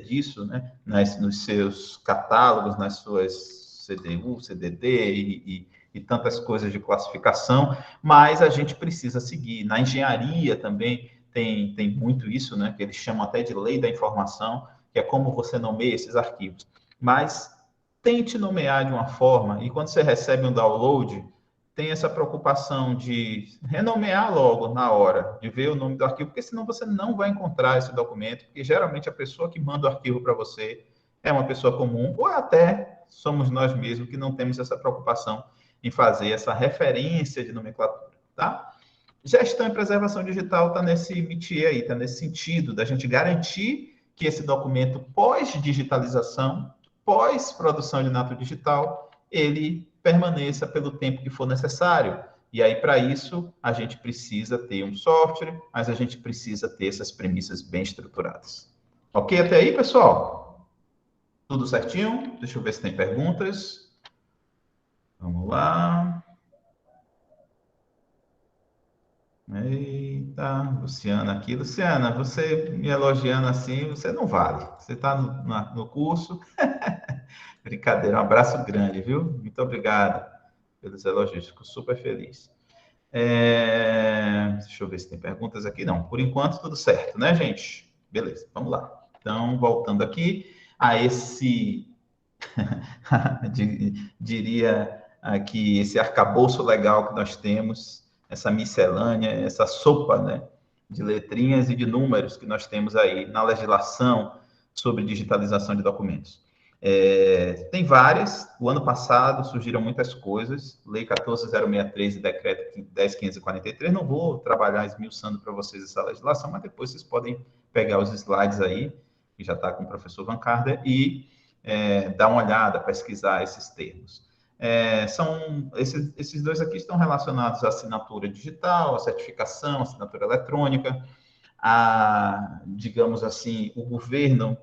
disso, né? Nos seus catálogos, nas suas CDU, CDD e tantas coisas de classificação, mas a gente precisa seguir. Na engenharia também, tem muito isso, né, que eles chamam até de lei da informação, que é como você nomeia esses arquivos. Mas tente nomear de uma forma, e quando você recebe um download, tem essa preocupação de renomear logo na hora, de ver o nome do arquivo, porque senão você não vai encontrar esse documento, porque geralmente a pessoa que manda o arquivo para você é uma pessoa comum, ou até somos nós mesmos que não temos essa preocupação em fazer essa referência de nomenclatura, tá? Gestão e preservação digital está nesse métier aí, está nesse sentido da gente garantir que esse documento pós-digitalização, pós-produção de nato digital, ele permaneça pelo tempo que for necessário. E aí, para isso, a gente precisa ter um software, mas a gente precisa ter essas premissas bem estruturadas. Ok até aí, pessoal? Tudo certinho? Deixa eu ver se tem perguntas. Vamos lá. Eita, Luciana aqui. Luciana, você me elogiando assim, você não vale. Você está no curso. Brincadeira, um abraço grande, viu? Muito obrigado pelos elogios, fico super feliz. Deixa eu ver se tem perguntas aqui. Não, por enquanto tudo certo, né, gente? Beleza, vamos lá. Então, voltando aqui a esse, diria aqui, esse arcabouço legal que nós temos, essa miscelânea, essa sopa, né, de letrinhas e de números que nós temos aí na legislação sobre digitalização de documentos. Tem várias. O ano passado surgiram muitas coisas. Lei 14.063 e Decreto 10.543. Não vou trabalhar esmiuçando para vocês essa legislação, mas depois vocês podem pegar os slides aí, que já está com o professor Van Carder, e dar uma olhada, pesquisar esses termos. Esses dois aqui estão relacionados à assinatura digital, à certificação, à assinatura eletrônica, digamos assim, o governo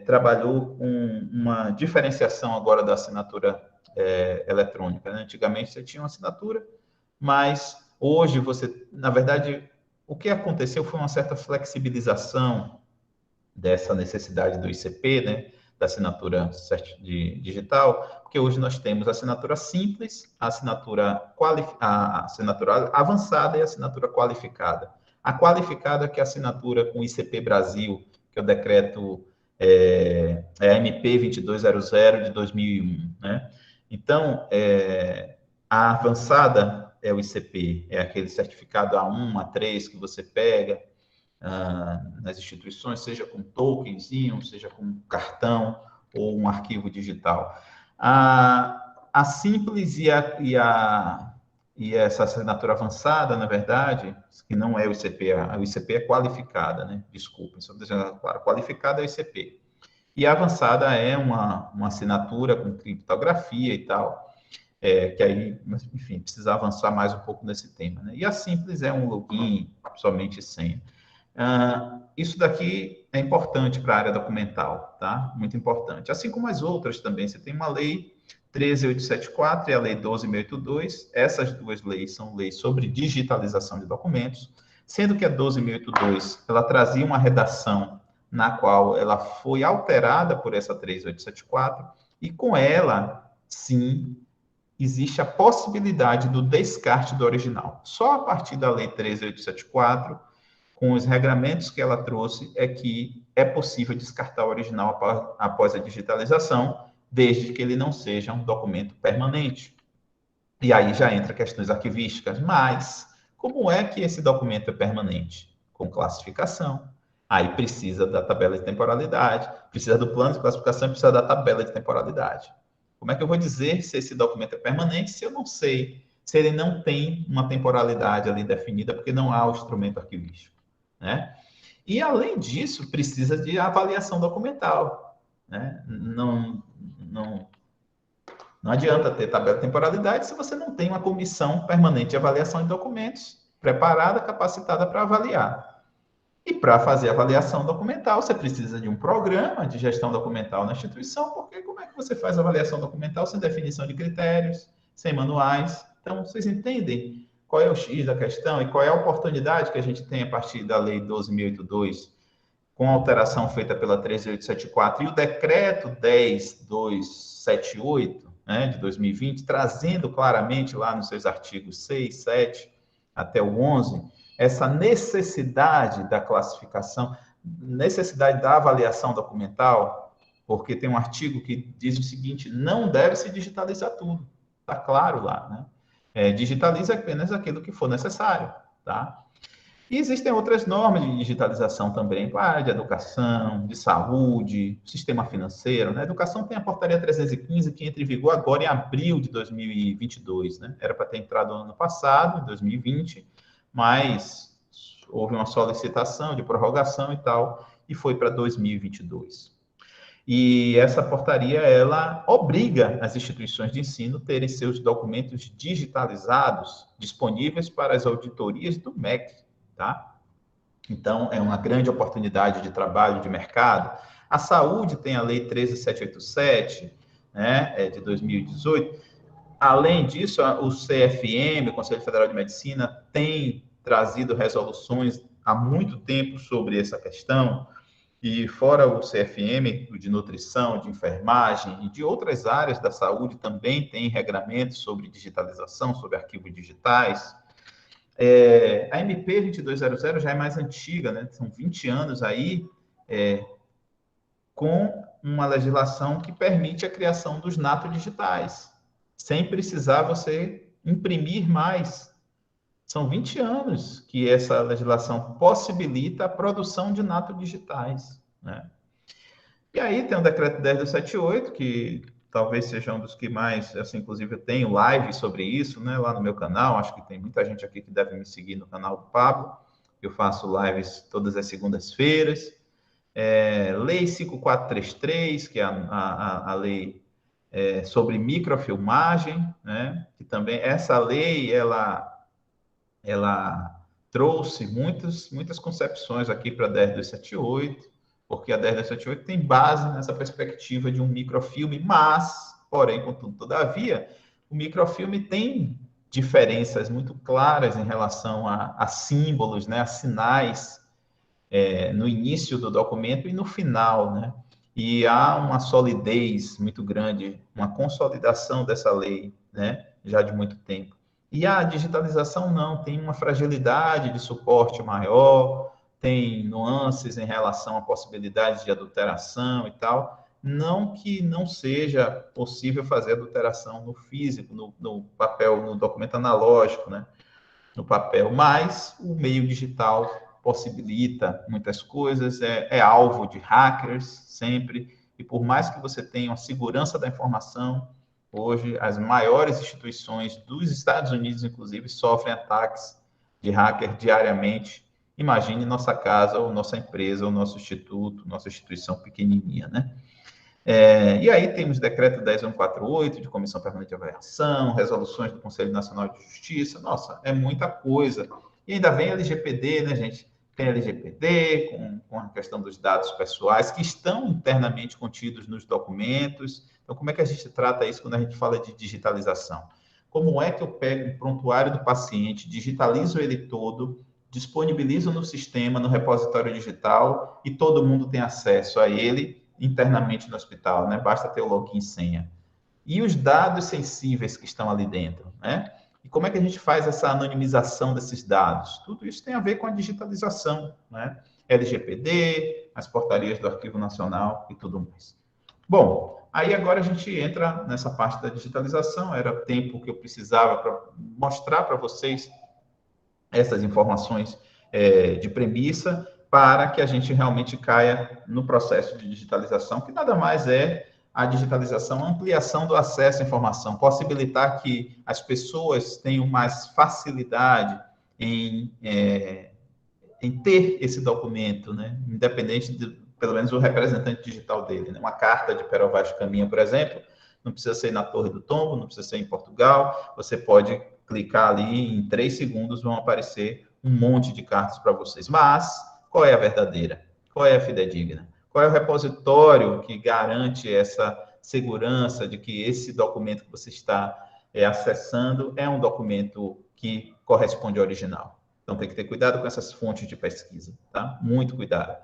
trabalhou com uma diferenciação agora da assinatura eletrônica. Né? Antigamente você tinha uma assinatura, mas hoje você, na verdade, o que aconteceu foi uma certa flexibilização dessa necessidade do ICP, né? Da assinatura digital, porque hoje nós temos a assinatura simples, a assinatura avançada e a assinatura qualificada. A qualificada, que é a assinatura com ICP Brasil, que é o decreto a MP 2200 de 2001, né? Então, a avançada é o ICP, é aquele certificado A1, A3 que você pega nas instituições, seja com tokenzinho, seja com cartão ou um arquivo digital. A simples e essa assinatura avançada, na verdade, que não é o ICP, o ICP é qualificada, né? Desculpem, só deixando claro, qualificada é o ICP. E a avançada é uma assinatura com criptografia e tal, que aí, enfim, precisa avançar mais um pouco nesse tema, né? E a simples é um login, somente senha. Isso daqui é importante para a área documental, tá? Muito importante. Assim como as outras também. Você tem uma lei 13.874 e a lei 12.082. Essas duas leis são leis sobre digitalização de documentos, sendo que a 12.082, ela trazia uma redação na qual ela foi alterada por essa 13.874, e com ela, sim, existe a possibilidade do descarte do original. Só a partir da lei 13.874, com os regramentos que ela trouxe, é que é possível descartar o original após a digitalização, desde que ele não seja um documento permanente. E aí já entra questões arquivísticas, mas como é que esse documento é permanente? Com classificação. Aí precisa da tabela de temporalidade, precisa do plano de classificação e precisa da tabela de temporalidade. Como é que eu vou dizer se esse documento é permanente se eu não sei, se ele não tem uma temporalidade ali definida, porque não há o instrumento arquivístico, né? E, além disso, precisa de avaliação documental, né? Não adianta ter tabela de temporalidade se você não tem uma comissão permanente de avaliação de documentos preparada, capacitada para avaliar. E para fazer avaliação documental, você precisa de um programa de gestão documental na instituição, porque como é que você faz avaliação documental sem definição de critérios, sem manuais? Então, vocês entendem qual é o X da questão e qual é a oportunidade que a gente tem a partir da Lei 12.082, com a alteração feita pela 13.874 e o Decreto 10.278, né, de 2020, trazendo claramente lá nos seus artigos 6, 7 até o 11, essa necessidade da classificação, necessidade da avaliação documental, porque tem um artigo que diz o seguinte: não deve se digitalizar tudo. Está claro lá, né? Digitaliza apenas aquilo que for necessário, tá? E existem outras normas de digitalização também, para a área de educação, de saúde, sistema financeiro, né? A educação tem a portaria 315, que entra em vigor agora em abril de 2022, né? Era para ter entrado no ano passado, em 2020, mas houve uma solicitação de prorrogação e tal, e foi para 2022. E essa portaria, ela obriga as instituições de ensino a terem seus documentos digitalizados, disponíveis para as auditorias do MEC, tá? Então, é uma grande oportunidade de trabalho, de mercado. A saúde tem a Lei 13.787, né, de 2018. Além disso, o CFM, o Conselho Federal de Medicina, tem trazido resoluções há muito tempo sobre essa questão, e fora o CFM, o de nutrição, de enfermagem e de outras áreas da saúde também tem regramentos sobre digitalização, sobre arquivos digitais. A MP 2200 já é mais antiga, né? São 20 anos aí, com uma legislação que permite a criação dos natos digitais, sem precisar você imprimir mais. São 20 anos que essa legislação possibilita a produção de natos digitais, né? E aí tem o decreto 10.278, que talvez seja um dos que mais, assim, inclusive eu tenho live sobre isso, né, lá no meu canal, acho que tem muita gente aqui que deve me seguir no canal do Pablo, eu faço lives todas as segundas-feiras. Lei 5433, que é a lei sobre microfilmagem, né, que também, essa lei, ela trouxe muitas concepções aqui para a 10.278, porque a 10.278 tem base nessa perspectiva de um microfilme, mas, porém, contudo, todavia, o microfilme tem diferenças muito claras em relação a símbolos, né, a sinais no início do documento e no final, né? E há uma solidez muito grande, uma consolidação dessa lei, né, já de muito tempo. E a digitalização não, tem uma fragilidade de suporte maior, tem nuances em relação a possibilidades de adulteração e tal. Não que não seja possível fazer adulteração no físico, no papel, no documento analógico, né? No papel, mas o meio digital possibilita muitas coisas, é alvo de hackers sempre, e por mais que você tenha a segurança da informação, hoje as maiores instituições dos Estados Unidos, inclusive, sofrem ataques de hacker diariamente. Imagine nossa casa, ou nossa empresa, ou nosso instituto, nossa instituição pequenininha, né? E aí temos o decreto 10.148, de Comissão Permanente de Avaliação, resoluções do Conselho Nacional de Justiça, nossa, é muita coisa. E ainda vem LGPD, né, gente? Tem LGPD, com a questão dos dados pessoais, que estão internamente contidos nos documentos. Então, como é que a gente trata isso quando a gente fala de digitalização? Como é que eu pego o prontuário do paciente, digitalizo ele todo, disponibilizo no sistema, no repositório digital, e todo mundo tem acesso a ele internamente no hospital, né? Basta ter o login e senha. E os dados sensíveis que estão ali dentro, né? E como é que a gente faz essa anonimização desses dados? Tudo isso tem a ver com a digitalização, né? LGPD, as portarias do Arquivo Nacional e tudo mais. Bom, aí agora a gente entra nessa parte da digitalização, era tempo que eu precisava para mostrar para vocês essas informações de premissa, para que a gente realmente caia no processo de digitalização, que nada mais é a digitalização, a ampliação do acesso à informação, possibilitar que as pessoas tenham mais facilidade em ter esse documento, né? Independente de, pelo menos, o representante digital dele. Né? Uma carta de Pero Vaz de Caminha, por exemplo, não precisa ser na Torre do Tombo, não precisa ser em Portugal, você pode clicar ali, em 3 segundos vão aparecer um monte de cartas para vocês. Mas, qual é a verdadeira? Qual é a fidedigna? Qual é o repositório que garante essa segurança de que esse documento que você está acessando é um documento que corresponde ao original? Então, tem que ter cuidado com essas fontes de pesquisa, tá? Muito cuidado.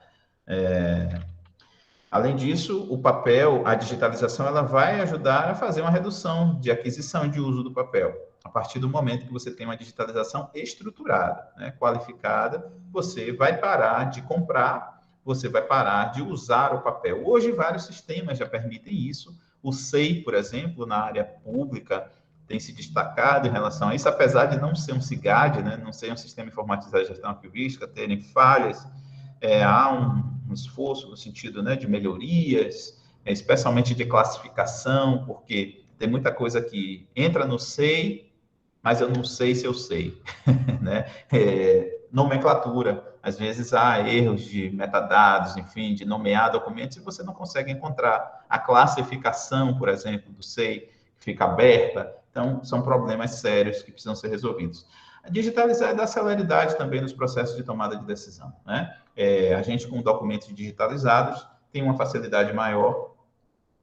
Além disso, o papel, a digitalização, ela vai ajudar a fazer uma redução de aquisição e de uso do papel. A partir do momento que você tem uma digitalização estruturada, né, qualificada, você vai parar de comprar, você vai parar de usar o papel. Hoje, vários sistemas já permitem isso. O SEI, por exemplo, na área pública, tem se destacado em relação a isso, apesar de não ser um SIGAD, né, não ser um sistema informatizado de gestão arquivística, terem falhas, há um esforço no sentido, né, de melhorias, especialmente de classificação, porque tem muita coisa que entra no SEI, mas eu não sei se eu sei, né? Nomenclatura, às vezes há erros de metadados, enfim, de nomear documentos e você não consegue encontrar a classificação, por exemplo, do SEI, que fica aberta. Então, são problemas sérios que precisam ser resolvidos. Digitalizar é dar celeridade também nos processos de tomada de decisão, né? A gente, com documentos digitalizados, tem uma facilidade maior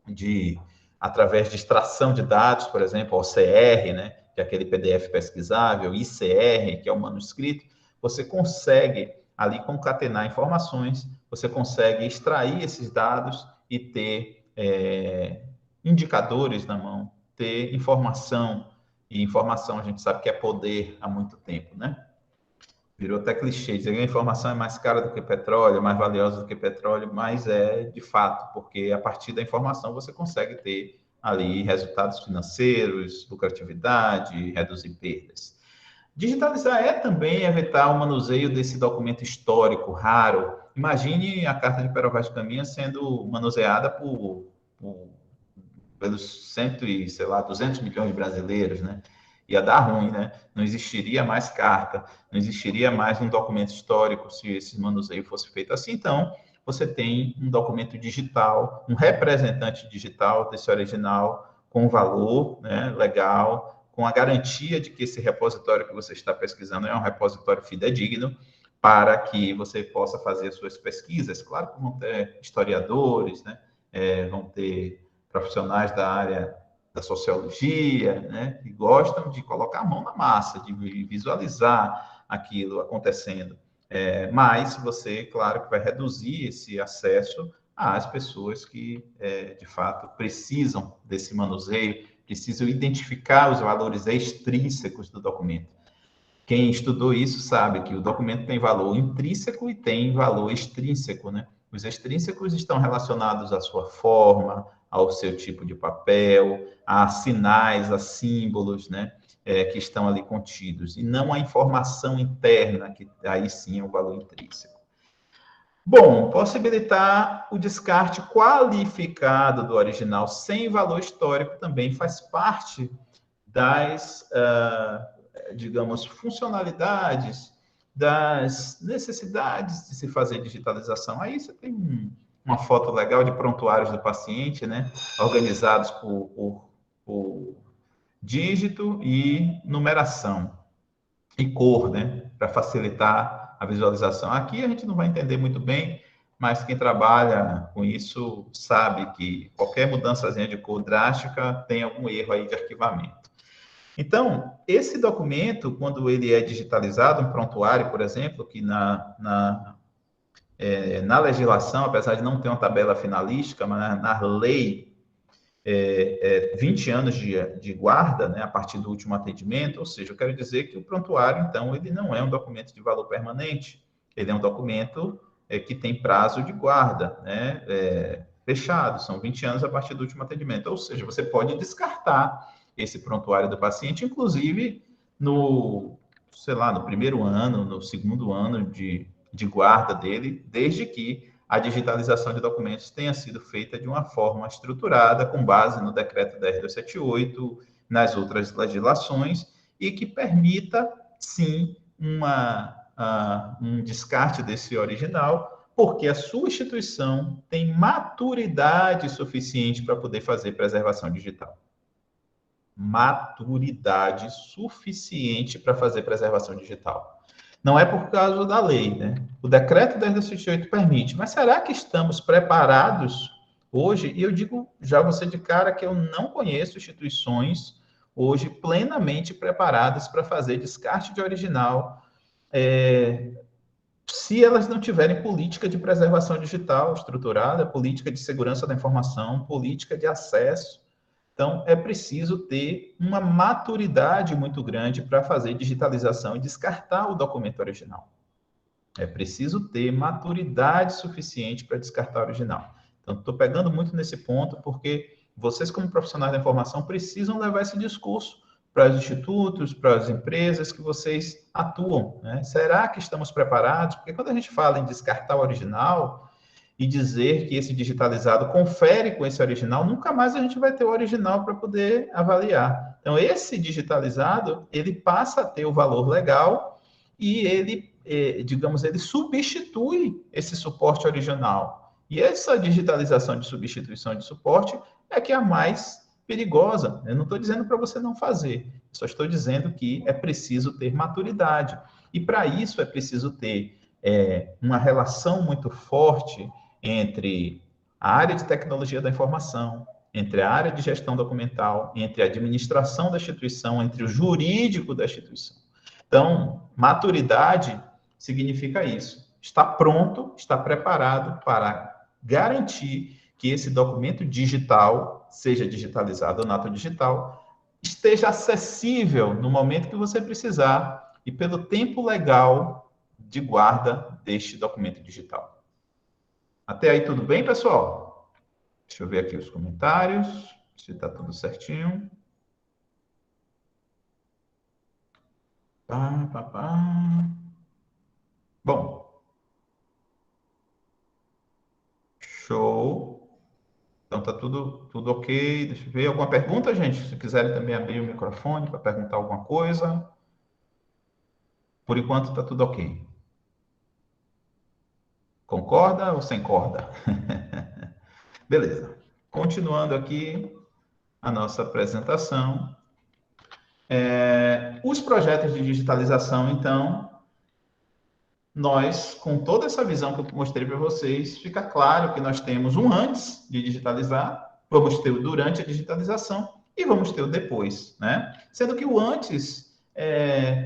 de, através de extração de dados, por exemplo, OCR, né? Que é aquele PDF pesquisável, ICR, que é o manuscrito, você consegue ali concatenar informações, você consegue extrair esses dados e ter indicadores na mão, ter informação, e informação a gente sabe que é poder há muito tempo, né? Virou até clichê, dizer que a informação é mais cara do que petróleo, mais valiosa do que petróleo, mas é de fato, porque a partir da informação você consegue ter ali resultados financeiros, lucratividade, reduzir perdas. Digitalizar é também evitar o manuseio desse documento histórico, raro. Imagine a Carta de Perovskaya de Caminha sendo manuseada pelos 200 milhões de brasileiros, né? Ia dar ruim, né? Não existiria mais carta, não existiria mais um documento histórico se esse manuseio fosse feito assim. Então, você tem um documento digital, um representante digital desse original, com valor, né, legal, com a garantia de que esse repositório que você está pesquisando é um repositório fidedigno, para que você possa fazer suas pesquisas. Claro que vão ter historiadores, né? Vão ter profissionais da área da sociologia, né? Que gostam de colocar a mão na massa, de visualizar aquilo acontecendo. Mas você, claro, que vai reduzir esse acesso às pessoas que, de fato, precisam desse manuseio, precisam identificar os valores extrínsecos do documento. Quem estudou isso sabe que o documento tem valor intrínseco e tem valor extrínseco, né? Os extrínsecos estão relacionados à sua forma, ao seu tipo de papel, a sinais, a símbolos, né? Que estão ali contidos, e não a informação interna, que aí sim é o valor intrínseco. Bom, possibilitar o descarte qualificado do original sem valor histórico também faz parte das, digamos, funcionalidades, das necessidades de se fazer digitalização. Aí você tem uma foto legal de prontuários do paciente, né? Organizados por dígito e numeração e cor, né? Para facilitar a visualização. Aqui a gente não vai entender muito bem, mas quem trabalha com isso sabe que qualquer mudançazinha de cor drástica tem algum erro aí de arquivamento. Então, esse documento, quando ele é digitalizado, um prontuário, por exemplo, que na legislação, apesar de não ter uma tabela finalística, mas na lei, 20 anos de guarda, né, a partir do último atendimento, ou seja, eu quero dizer que o prontuário, então, ele não é um documento de valor permanente, ele é um documento que tem prazo de guarda, né, fechado, são 20 anos a partir do último atendimento, ou seja, você pode descartar esse prontuário do paciente, inclusive no primeiro ano, no segundo ano de guarda dele, desde que a digitalização de documentos tenha sido feita de uma forma estruturada, com base no decreto 10.278, nas outras legislações, e que permita, sim, um descarte desse original, porque a sua instituição tem maturidade suficiente para poder fazer preservação digital. Maturidade suficiente para fazer preservação digital. Não é por causa da lei, né? O decreto 10.278 permite, mas será que estamos preparados hoje? E eu digo já você de cara que eu não conheço instituições hoje plenamente preparadas para fazer descarte de original, se elas não tiverem política de preservação digital estruturada, política de segurança da informação, política de acesso. Então, é preciso ter uma maturidade muito grande para fazer digitalização e descartar o documento original. É preciso ter maturidade suficiente para descartar o original. Então, estou pegando muito nesse ponto, porque vocês, como profissionais da informação, precisam levar esse discurso para os institutos, para as empresas que vocês atuam, né? Será que estamos preparados? Porque quando a gente fala em descartar o original e dizer que esse digitalizado confere com esse original, nunca mais a gente vai ter o original para poder avaliar. Então, esse digitalizado, ele passa a ter o valor legal e ele, digamos, ele substitui esse suporte original. E essa digitalização de substituição de suporte é que é a mais perigosa. Eu não estou dizendo para você não fazer, só estou dizendo que é preciso ter maturidade. E para isso é preciso ter uma relação muito forte entre a área de tecnologia da informação, entre a área de gestão documental, entre a administração da instituição, entre o jurídico da instituição. Então, maturidade significa isso. Está pronto, está preparado para garantir que esse documento digital, seja digitalizado ou nato digital, esteja acessível no momento que você precisar e pelo tempo legal de guarda deste documento digital. Até aí tudo bem, pessoal? Deixa eu ver aqui os comentários, se está tudo certinho. Bom, show. Então, tá tudo ok. Deixa eu ver. Alguma pergunta, gente? Se quiserem também abrir o microfone para perguntar alguma coisa. Por enquanto, tá tudo ok. Concorda ou sem corda? Beleza. Continuando aqui a nossa apresentação. Os projetos de digitalização, então, nós, com toda essa visão que eu mostrei para vocês, fica claro que nós temos um antes de digitalizar, vamos ter o durante a digitalização e vamos ter o depois, né? Sendo que o antes,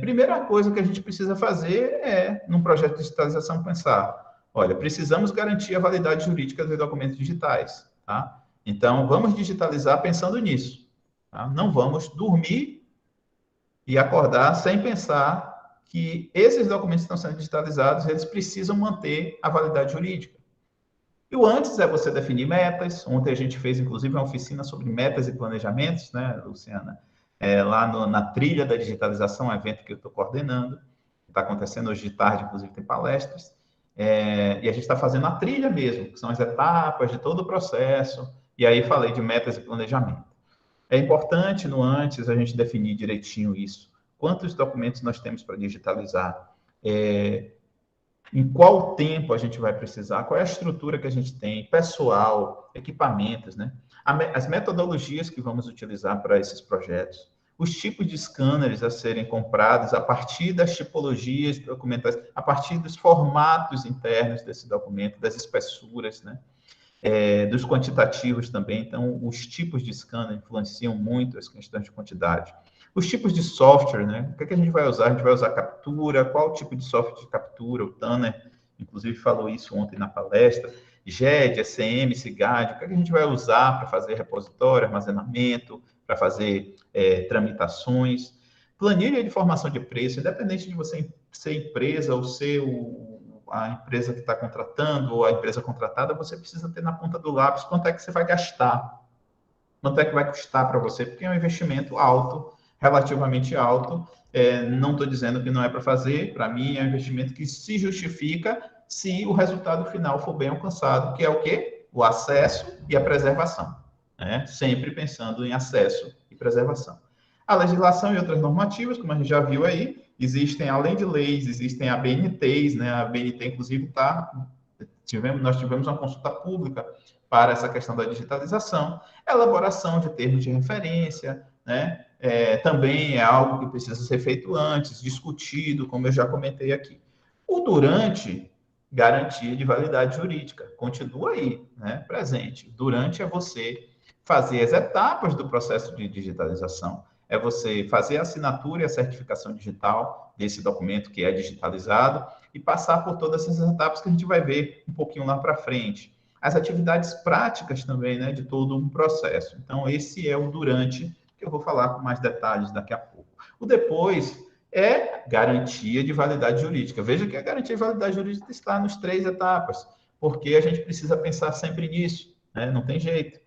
primeira coisa que a gente precisa fazer é, num projeto de digitalização, pensar, olha, precisamos garantir a validade jurídica dos documentos digitais, tá? Então, vamos digitalizar pensando nisso, tá? Não vamos dormir e acordar sem pensar que esses documentos que estão sendo digitalizados, eles precisam manter a validade jurídica. E o antes é você definir metas. Ontem a gente fez, inclusive, uma oficina sobre metas e planejamentos, né, Luciana? Lá na trilha da digitalização, um evento que eu estou coordenando. Está acontecendo hoje de tarde, inclusive, tem palestras. E a gente está fazendo a trilha mesmo, que são as etapas de todo o processo. E aí falei de metas e planejamento. É importante, no antes, a gente definir direitinho isso. Quantos documentos nós temos para digitalizar? Em qual tempo a gente vai precisar? Qual é a estrutura que a gente tem? Pessoal, equipamentos, né? As metodologias que vamos utilizar para esses projetos. Os tipos de scanners a serem comprados a partir das tipologias documentais, a partir dos formatos internos desse documento, das espessuras, né? Dos quantitativos também. Então, os tipos de scanner influenciam muito as questões de quantidade. Os tipos de software, né? O que, é que a gente vai usar? A gente vai usar captura, qual tipo de software de captura? O Tanner, inclusive, falou isso ontem na palestra. GED, SCM, SIGAD, o que, é que a gente vai usar para fazer repositório, armazenamento, para fazer tramitações. Planilha de formação de preço, independente de você ser empresa ou ser a empresa que está contratando ou a empresa contratada, você precisa ter na ponta do lápis quanto é que você vai gastar, quanto é que vai custar para você, porque é um investimento alto, relativamente alto. Não estou dizendo que não é para fazer, para mim é um investimento que se justifica se o resultado final for bem alcançado, que é o quê? O acesso e a preservação, né? Sempre pensando em acesso e preservação. A legislação e outras normativas, como a gente já viu aí, existem, além de leis, existem ABNTs, né? A ABNT, inclusive, nós tivemos uma consulta pública para essa questão da digitalização, elaboração de termos de referência, né? Também é algo que precisa ser feito antes, discutido, como eu já comentei aqui. O durante, garantia de validade jurídica, continua aí, né? Presente. Durante é você fazer as etapas do processo de digitalização, é você fazer a assinatura e a certificação digital desse documento que é digitalizado e passar por todas essas etapas que a gente vai ver um pouquinho lá para frente. As atividades práticas também, né, de todo um processo. Então, esse é o durante, que eu vou falar com mais detalhes daqui a pouco. O depois é garantia de validade jurídica. Veja que a garantia de validade jurídica está nas 3 etapas, porque a gente precisa pensar sempre nisso, né? Não tem jeito.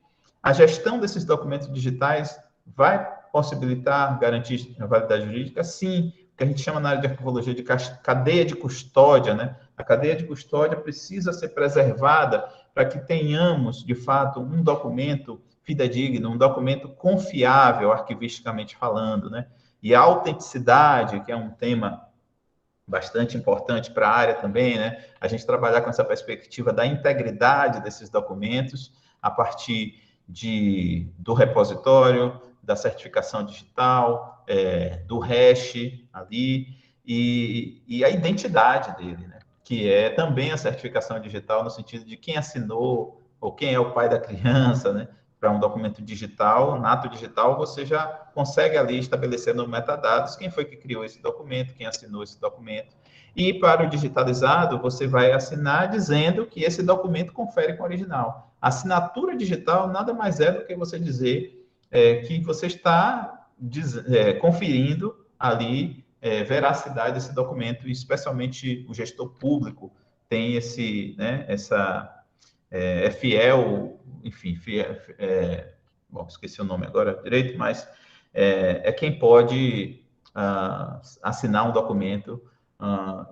A gestão desses documentos digitais vai possibilitar garantir a validade jurídica? Sim, o que a gente chama na área de arquivologia de cadeia de custódia, né? A cadeia de custódia precisa ser preservada para que tenhamos, de fato, um documento fidedigno, um documento confiável, arquivisticamente falando, né? E a autenticidade, que é um tema bastante importante para a área também, né? A gente trabalhar com essa perspectiva da integridade desses documentos a partir do repositório, da certificação digital, do hash ali, e a identidade dele, né? Que é também a certificação digital no sentido de quem assinou, ou quem é o pai da criança, né? Para um documento digital, nato digital, você já consegue ali estabelecer no metadados quem foi que criou esse documento, quem assinou esse documento. E para o digitalizado, você vai assinar dizendo que esse documento confere com o original. A assinatura digital nada mais é do que você dizer que você está conferindo ali veracidade desse documento, e especialmente o gestor público tem é fiel, enfim, bom, esqueci o nome agora direito, mas é quem pode assinar um documento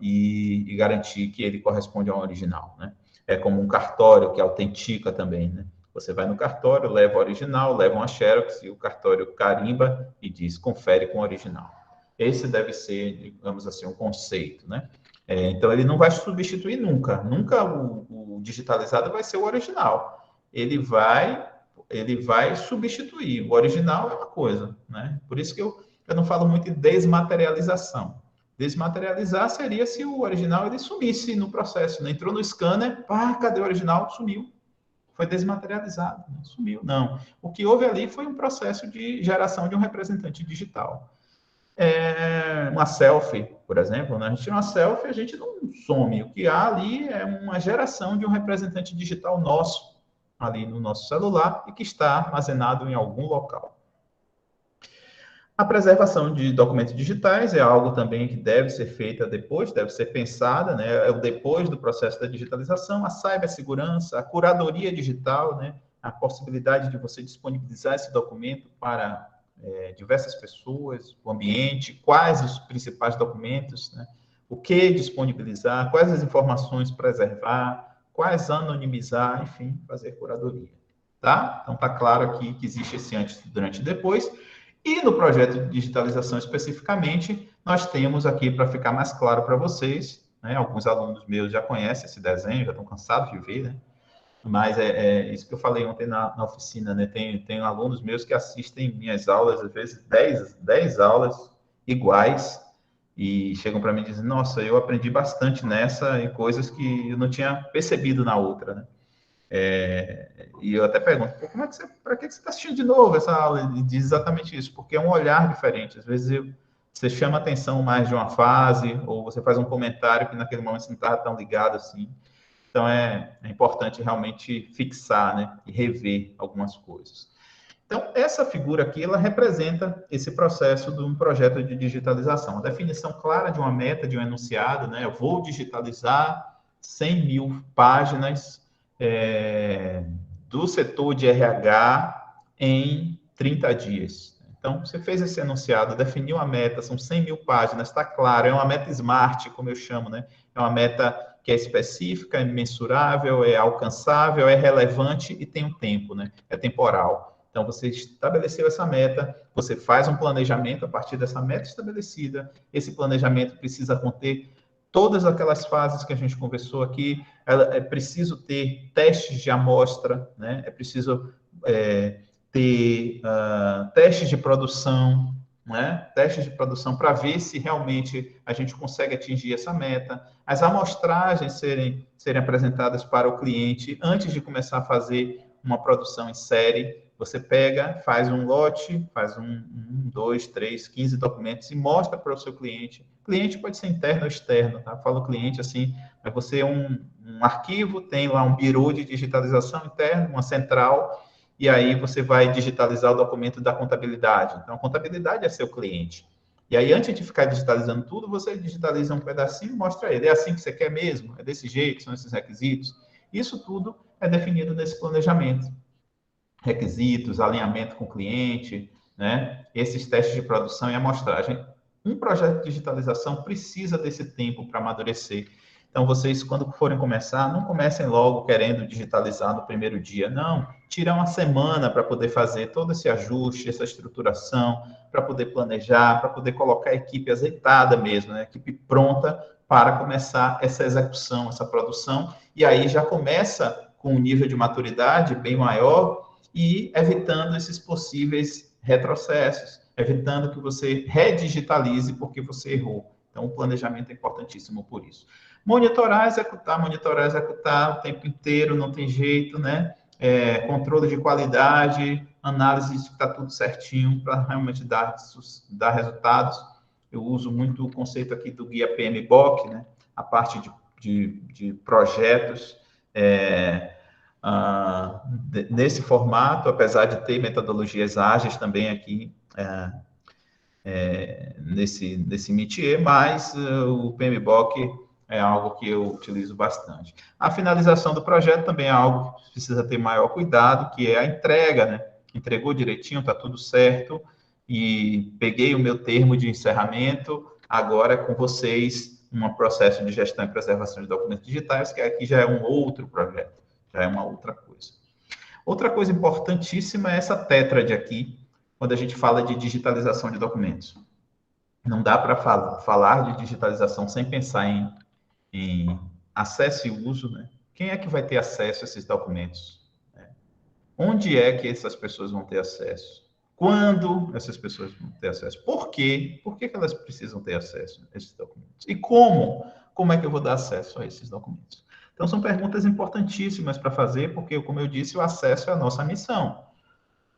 e garantir que ele corresponde ao original, né? É como um cartório que autentica também, né? Você vai no cartório, leva o original, leva uma xerox e o cartório carimba e diz, confere com o original. Esse deve ser, digamos assim, um conceito, né? Então, ele não vai substituir nunca. Nunca o digitalizado vai ser o original. Ele vai substituir. O original é uma coisa, né? Por isso que eu não falo muito em desmaterialização. Desmaterializar seria se o original ele sumisse no processo, né? Entrou no scanner, cadê o original? Sumiu. Foi desmaterializado, né? Sumiu. Não. O que houve ali foi um processo de geração de um representante digital. Uma selfie, por exemplo, né? A gente tira uma selfie, a gente não some. O que há ali é uma geração de um representante digital nosso, ali no nosso celular, e que está armazenado em algum local. A preservação de documentos digitais é algo também que deve ser feita depois, deve ser pensada, né? É o depois do processo da digitalização, a cibersegurança, a curadoria digital, né? A possibilidade de você disponibilizar esse documento para diversas pessoas, o ambiente, quais os principais documentos, né? O que disponibilizar, quais as informações preservar, quais anonimizar, enfim, fazer curadoria, tá? Então, tá claro aqui que existe esse antes, durante e depois. E no projeto de digitalização especificamente, nós temos aqui, para ficar mais claro para vocês, né? Alguns alunos meus já conhecem esse desenho, já estão cansados de ver, né? Mas isso que eu falei ontem na oficina, né? Tem alunos meus que assistem minhas aulas, às vezes 10 aulas iguais, e chegam para mim e dizem, nossa, eu aprendi bastante nessa e coisas que eu não tinha percebido na outra, né? E eu até pergunto, para que você está assistindo de novo essa aula? Ele diz exatamente isso, porque é um olhar diferente. Às vezes você chama atenção mais de uma fase, ou você faz um comentário que naquele momento você não estava tão ligado assim. Então, é importante realmente fixar, né, e rever algumas coisas. Então, essa figura aqui, ela representa esse processo de um projeto de digitalização. A definição clara de uma meta, de um enunciado, né? Eu vou digitalizar 100 mil páginas do setor de RH em 30 dias. Então, você fez esse enunciado, definiu a meta, são 100 mil páginas, está claro, é uma meta SMART, como eu chamo, né? É uma meta que é específica, é mensurável, é alcançável, é relevante e tem um tempo, né? É temporal. Então, você estabeleceu essa meta, você faz um planejamento a partir dessa meta estabelecida. Esse planejamento precisa conter todas aquelas fases que a gente conversou aqui. É preciso ter testes de amostra, né? É preciso ter testes de produção, né? Testes de produção para ver se realmente a gente consegue atingir essa meta. As amostragens serem apresentadas para o cliente antes de começar a fazer uma produção em série. Você pega, faz um lote, faz 2, 3, 15 documentos e mostra para o seu cliente. O cliente pode ser interno ou externo, tá? Falo cliente assim, mas você um arquivo, tem lá um birô de digitalização interno, uma central, e aí você vai digitalizar o documento da contabilidade. Então, a contabilidade é seu cliente. E aí, antes de ficar digitalizando tudo, você digitaliza um pedacinho e mostra a ele. É assim que você quer mesmo? É desse jeito? São esses requisitos? Isso tudo é definido nesse planejamento. Requisitos, alinhamento com o cliente, né? Esses testes de produção e amostragem. Um projeto de digitalização precisa desse tempo para amadurecer. Então, vocês, quando forem começar, não comecem logo querendo digitalizar no primeiro dia. Não, tira uma semana para poder fazer todo esse ajuste, essa estruturação, para poder planejar, para poder colocar a equipe azeitada mesmo, né? A equipe pronta para começar essa execução, essa produção. E aí já começa com um nível de maturidade bem maior e evitando esses possíveis retrocessos, evitando que você redigitalize porque você errou. Então, o planejamento é importantíssimo por isso. Monitorar, executar o tempo inteiro, não tem jeito, né? Controle de qualidade, análise de que está tudo certinho para realmente dar resultados. Eu uso muito o conceito aqui do guia PMBOK, né? A parte de projetos, nesse formato, apesar de ter metodologias ágeis também aqui nesse métier, mas o PMBOK é algo que eu utilizo bastante. A finalização do projeto também é algo que precisa ter maior cuidado, que é a entrega, né? Entregou direitinho, está tudo certo, e peguei o meu termo de encerramento, agora é com vocês um processo de gestão e preservação de documentos digitais, que aqui já é um outro projeto, já é uma outra coisa. Outra coisa importantíssima é essa tétrade aqui, quando a gente fala de digitalização de documentos. Não dá para falar de digitalização sem pensar em acesso e uso, né? Quem é que vai ter acesso a esses documentos? Onde é que essas pessoas vão ter acesso? Quando essas pessoas vão ter acesso? Por quê? Por que elas precisam ter acesso a esses documentos? E como? Como é que eu vou dar acesso a esses documentos? Então, são perguntas importantíssimas para fazer, porque, como eu disse, o acesso é a nossa missão.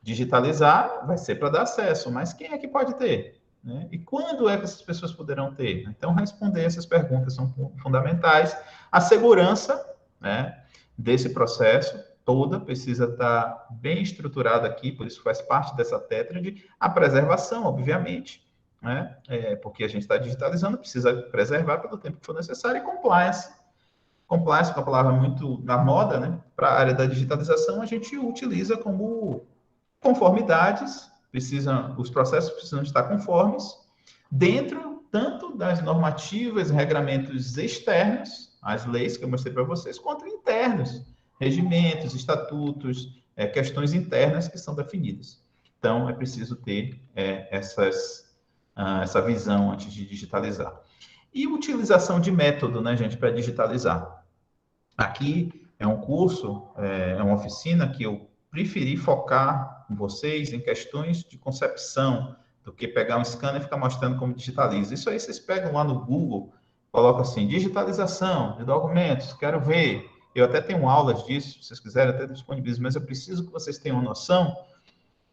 Digitalizar vai ser para dar acesso, mas quem é que pode ter? Né? E quando é que essas pessoas poderão ter? Então, responder essas perguntas são fundamentais. A segurança, né, desse processo toda precisa estar bem estruturada aqui, por isso faz parte dessa tétrade. A preservação, obviamente, né, porque a gente está digitalizando, precisa preservar pelo tempo que for necessário. E compliance. Compliance, que é uma palavra muito na moda, né? Para a área da digitalização, a gente utiliza como conformidades, os processos precisam estar conformes, dentro tanto das normativas e regramentos externos, as leis que eu mostrei para vocês, quanto internos, regimentos, estatutos, questões internas que são definidas. Então, é preciso ter essa visão antes de digitalizar. E utilização de método, né, gente, para digitalizar. Aqui é um curso, é uma oficina que eu preferi focar com vocês em questões de concepção, do que pegar um scanner e ficar mostrando como digitaliza. Isso aí vocês pegam lá no Google, colocam assim, digitalização de documentos, quero ver. Eu até tenho aulas disso, se vocês quiserem, até disponibilizo, mas eu preciso que vocês tenham noção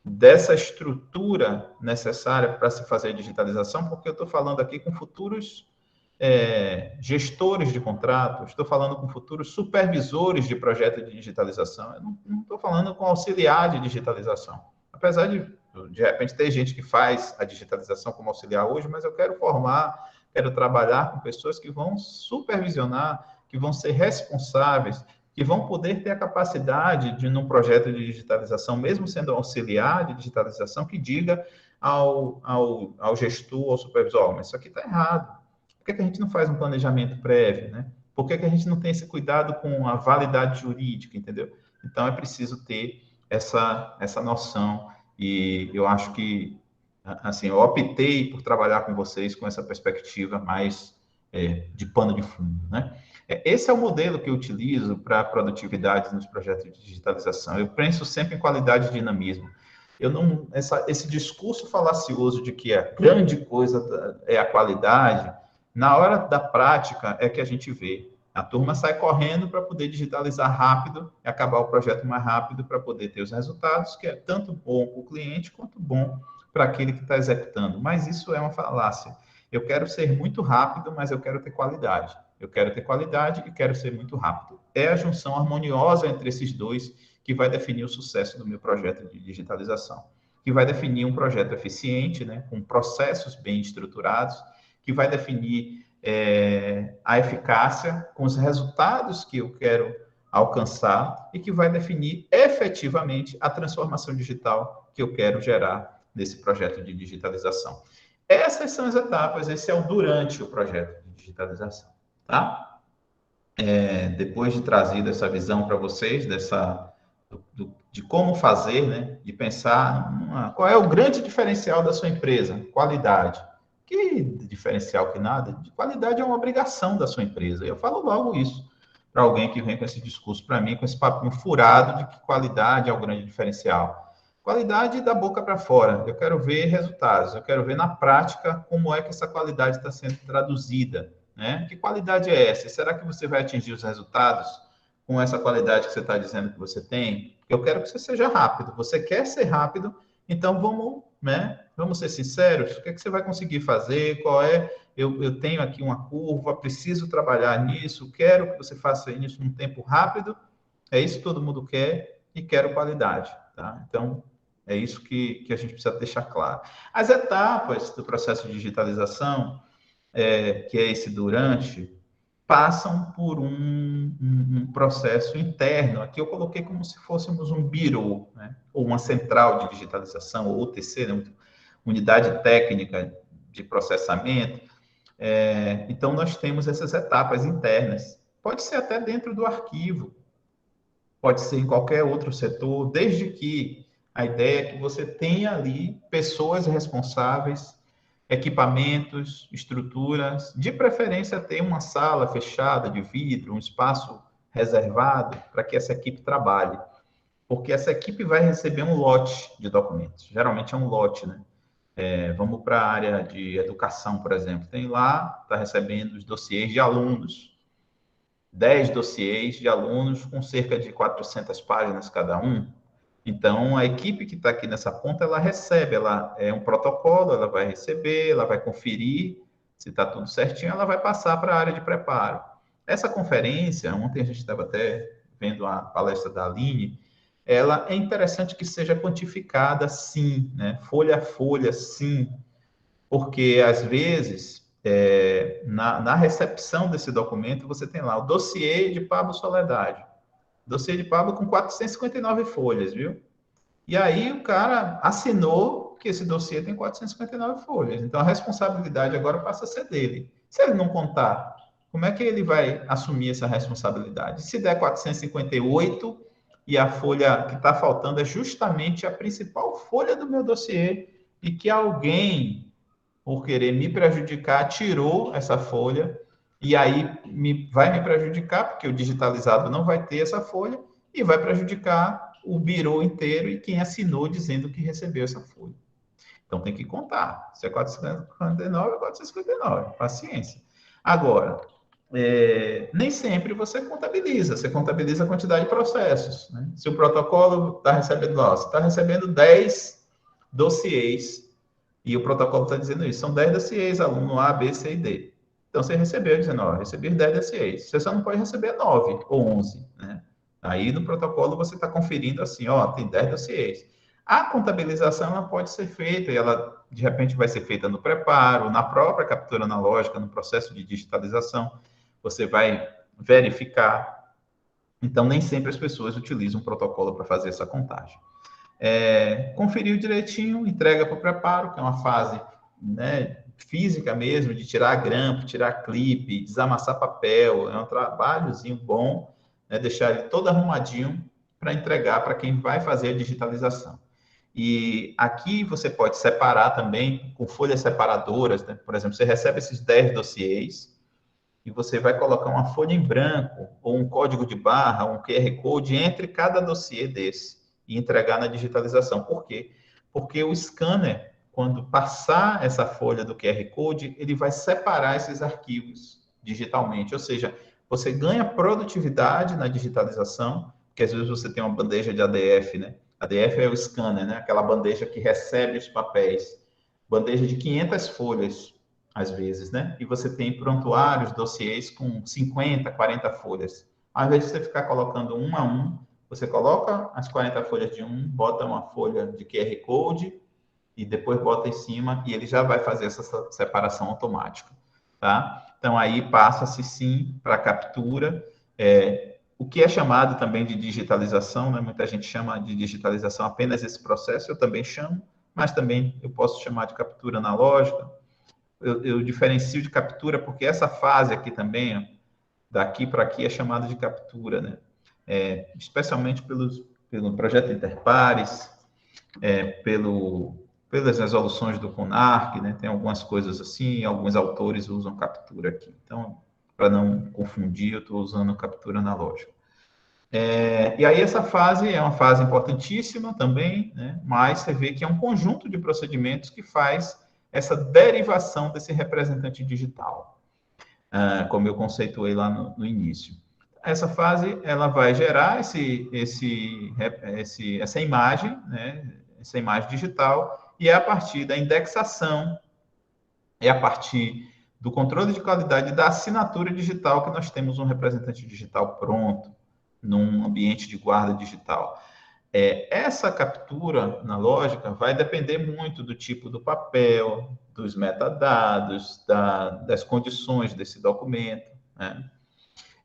dessa estrutura necessária para se fazer a digitalização, porque eu estou falando aqui com futuros gestores de contrato, estou falando com futuros supervisores de projeto de digitalização, eu não estou falando com auxiliar de digitalização. Apesar de repente, ter gente que faz a digitalização como auxiliar hoje, mas eu quero formar, quero trabalhar com pessoas que vão supervisionar, que vão ser responsáveis, que vão poder ter a capacidade de, num projeto de digitalização, mesmo sendo auxiliar de digitalização, que diga ao gestor, ao supervisor, mas isso aqui está errado. Por que a gente não faz um planejamento prévio, né? Por que a gente não tem esse cuidado com a validade jurídica, entendeu? Então, é preciso ter essa noção, e eu acho que, assim, eu optei por trabalhar com vocês com essa perspectiva mais de pano de fundo, né? Esse é o modelo que eu utilizo para produtividade nos projetos de digitalização. Eu penso sempre em qualidade e dinamismo. Esse discurso falacioso de que a grande coisa é a qualidade, na hora da prática é que a gente vê. A turma sai correndo para poder digitalizar rápido e acabar o projeto mais rápido para poder ter os resultados, que é tanto bom para o cliente quanto bom para aquele que está executando. Mas isso é uma falácia. Eu quero ser muito rápido, mas eu quero ter qualidade. Eu quero ter qualidade e quero ser muito rápido. É a junção harmoniosa entre esses dois que vai definir o sucesso do meu projeto de digitalização, que vai definir um projeto eficiente, né, com processos bem estruturados, que vai definir a eficácia com os resultados que eu quero alcançar e que vai definir efetivamente a transformação digital que eu quero gerar nesse projeto de digitalização. Essas são as etapas, esse é o durante o projeto de digitalização, tá? Depois de trazido essa visão para vocês, de como fazer, né? De pensar qual é o grande diferencial da sua empresa, qualidade. Que diferencial que nada, de qualidade é uma obrigação da sua empresa. Eu falo logo isso para alguém que vem com esse discurso para mim, com esse papinho furado de que qualidade é o grande diferencial. Qualidade da boca para fora. Eu quero ver resultados, eu quero ver na prática como é que essa qualidade está sendo traduzida, né? Que qualidade é essa? Será que você vai atingir os resultados com essa qualidade que você está dizendo que você tem? Eu quero que você seja rápido. Você quer ser rápido, então vamos, né? Vamos ser sinceros, o que é que você vai conseguir fazer? Eu tenho aqui uma curva, preciso trabalhar nisso, quero que você faça isso num tempo rápido, é isso que todo mundo quer e quero qualidade, tá? Então, é isso que a gente precisa deixar claro. As etapas do processo de digitalização, que é esse durante, passam por um processo interno. Aqui eu coloquei como se fôssemos um bureau, né? Ou uma central de digitalização, ou OTC, né? unidade técnica de processamento. Então, nós temos essas etapas internas. Pode ser até dentro do arquivo, pode ser em qualquer outro setor, desde que a ideia é que você tenha ali pessoas responsáveis, equipamentos, estruturas, de preferência ter uma sala fechada de vidro, um espaço reservado para que essa equipe trabalhe, porque essa equipe vai receber um lote de documentos, geralmente é um lote, né? Vamos para a área de educação, por exemplo, tem lá, está recebendo os dossiês de alunos, 10 dossiês de alunos com cerca de 400 páginas cada um. Então, a equipe que está aqui nessa ponta, ela recebe, ela é um protocolo, ela vai receber, ela vai conferir se está tudo certinho, ela vai passar para a área de preparo. Essa conferência, ontem a gente estava até vendo a palestra da Aline, ela é interessante que seja quantificada, sim, né? Folha a folha, sim, porque, às vezes, na recepção desse documento, você tem lá o dossiê de Pablo Soledade, dossiê de Pablo com 459 folhas, viu? E aí o cara assinou que esse dossiê tem 459 folhas. Então, a responsabilidade agora passa a ser dele. Se ele não contar, como é que ele vai assumir essa responsabilidade? Se der 458 e a folha que está faltando é justamente a principal folha do meu dossiê e que alguém, por querer me prejudicar, tirou essa folha e aí vai me prejudicar, porque o digitalizado não vai ter essa folha, e vai prejudicar o birô inteiro e quem assinou dizendo que recebeu essa folha. Então, tem que contar. Se é 459, é 459. Paciência. Agora, nem sempre você contabiliza a quantidade de processos. Né? Se o protocolo está recebendo, você está recebendo 10 dossiês, e o protocolo está dizendo isso, são 10 dossiês, aluno A, B, C e D. Então, você recebeu, dizendo, recebi 10 dossiês. Você só não pode receber 9 ou 11, né? Aí, no protocolo, você está conferindo assim, tem 10 dossiês. A contabilização, ela pode ser feita, e ela, de repente, vai ser feita no preparo, na própria captura analógica, no processo de digitalização. Você vai verificar. Então, nem sempre as pessoas utilizam um protocolo para fazer essa contagem. Conferiu direitinho, entrega para o preparo, que é uma fase, né, física mesmo, de tirar grampo, tirar clipe, desamassar papel, é um trabalhozinho bom, né, deixar ele todo arrumadinho para entregar para quem vai fazer a digitalização. E aqui você pode separar também com folhas separadoras, né? Por exemplo, você recebe esses 10 dossiês e você vai colocar uma folha em branco ou um código de barra, um QR Code entre cada dossiê desse e entregar na digitalização. Por quê? Porque o scanner, quando passar essa folha do QR Code, ele vai separar esses arquivos digitalmente. Ou seja, você ganha produtividade na digitalização, porque às vezes você tem uma bandeja de ADF, né? ADF é o scanner, né? Aquela bandeja que recebe os papéis. Bandeja de 500 folhas, às vezes, né? E você tem prontuários, dossiês com 50, 40 folhas. Ao invés de você ficar colocando um a um, você coloca as 40 folhas de um, bota uma folha de QR Code e depois bota em cima e ele já vai fazer essa separação automática, tá? Então, aí passa-se sim para a captura, o que é chamado também de digitalização, né? Muita gente chama de digitalização apenas esse processo, eu também chamo, mas também eu posso chamar de captura analógica. Eu diferencio de captura porque essa fase aqui também, daqui para aqui, é chamada de captura, né? Especialmente pelo projeto Interpares, pelas resoluções do CONARC, né? Tem algumas coisas assim, alguns autores usam captura aqui. Então, para não confundir, eu estou usando captura analógica. E aí essa fase é uma fase importantíssima também, né? Mas você vê que é um conjunto de procedimentos que faz essa derivação desse representante digital, como eu conceituei lá no início. Essa fase, ela vai gerar essa imagem, né? Essa imagem digital, e é a partir da indexação, é a partir do controle de qualidade da assinatura digital que nós temos um representante digital pronto, num ambiente de guarda digital. Essa captura analógica vai depender muito do tipo do papel, dos metadados, das condições desse documento, né?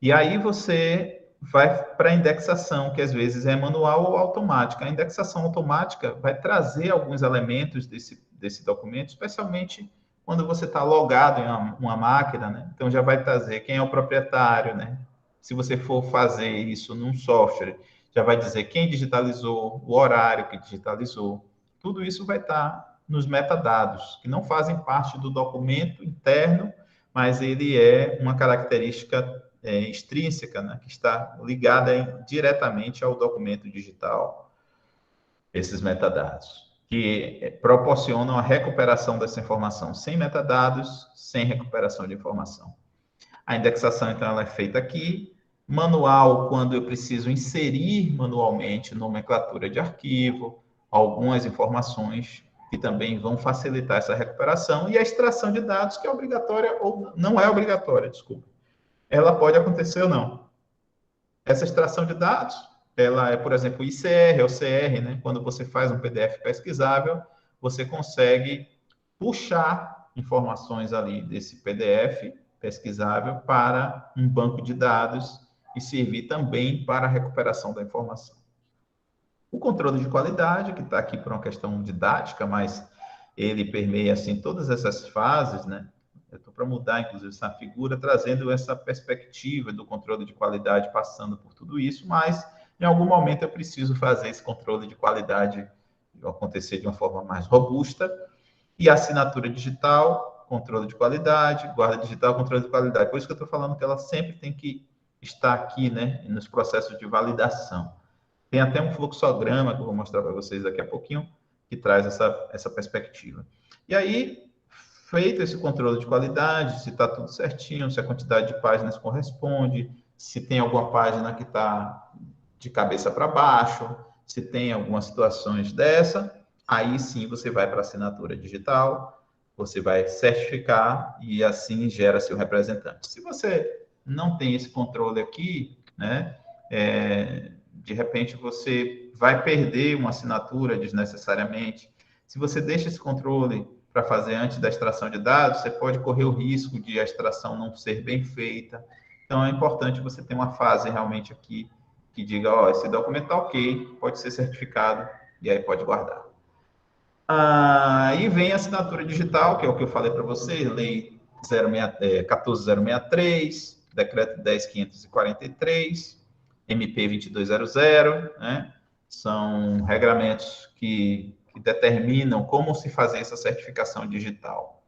E aí você vai para a indexação, que às vezes é manual ou automática. A indexação automática vai trazer alguns elementos desse desse documento, especialmente quando você está logado em uma máquina, né? Então, já vai trazer quem é o proprietário, né? Se você for fazer isso num software, já vai dizer quem digitalizou, o horário que digitalizou. Tudo isso vai estar nos metadados, que não fazem parte do documento interno, mas ele é uma característica extrínseca, né? Que está ligada diretamente ao documento digital, esses metadados, que proporcionam a recuperação dessa informação sem metadados, sem recuperação de informação. A indexação, então, ela é feita aqui. Manual, quando eu preciso inserir manualmente nomenclatura de arquivo, algumas informações que também vão facilitar essa recuperação. E a extração de dados, que é obrigatória ou não é obrigatória, desculpa. Ela pode acontecer ou não. Essa extração de dados, ela é, por exemplo, ICR ou CR, né? Quando você faz um PDF pesquisável, você consegue puxar informações ali desse PDF pesquisável para um banco de dados e servir também para a recuperação da informação. O controle de qualidade, que está aqui por uma questão didática, mas ele permeia, assim, todas essas fases, né? Eu estou para mudar, inclusive, essa figura, trazendo essa perspectiva do controle de qualidade, passando por tudo isso, mas, em algum momento, eu preciso fazer esse controle de qualidade acontecer de uma forma mais robusta. E assinatura digital, controle de qualidade, guarda digital, controle de qualidade. Por isso que eu estou falando que ela sempre tem que estar aqui, né, nos processos de validação. Tem até um fluxograma que eu vou mostrar para vocês daqui a pouquinho, que traz essa perspectiva. E aí, feito esse controle de qualidade, se está tudo certinho, se a quantidade de páginas corresponde, se tem alguma página que está de cabeça para baixo, se tem algumas situações dessa, aí sim você vai para a assinatura digital, você vai certificar e assim gera seu representante. Se você não tem esse controle aqui, né, de repente você vai perder uma assinatura desnecessariamente. Se você deixa esse controle para fazer antes da extração de dados, você pode correr o risco de a extração não ser bem feita. Então, é importante você ter uma fase realmente aqui que diga, ó, esse documento está ok, pode ser certificado, e aí pode guardar. Aí vem a assinatura digital, que é o que eu falei para vocês, Lei 14.063, Decreto 10.543, MP 2200, né? São regramentos que determinam como se fazer essa certificação digital.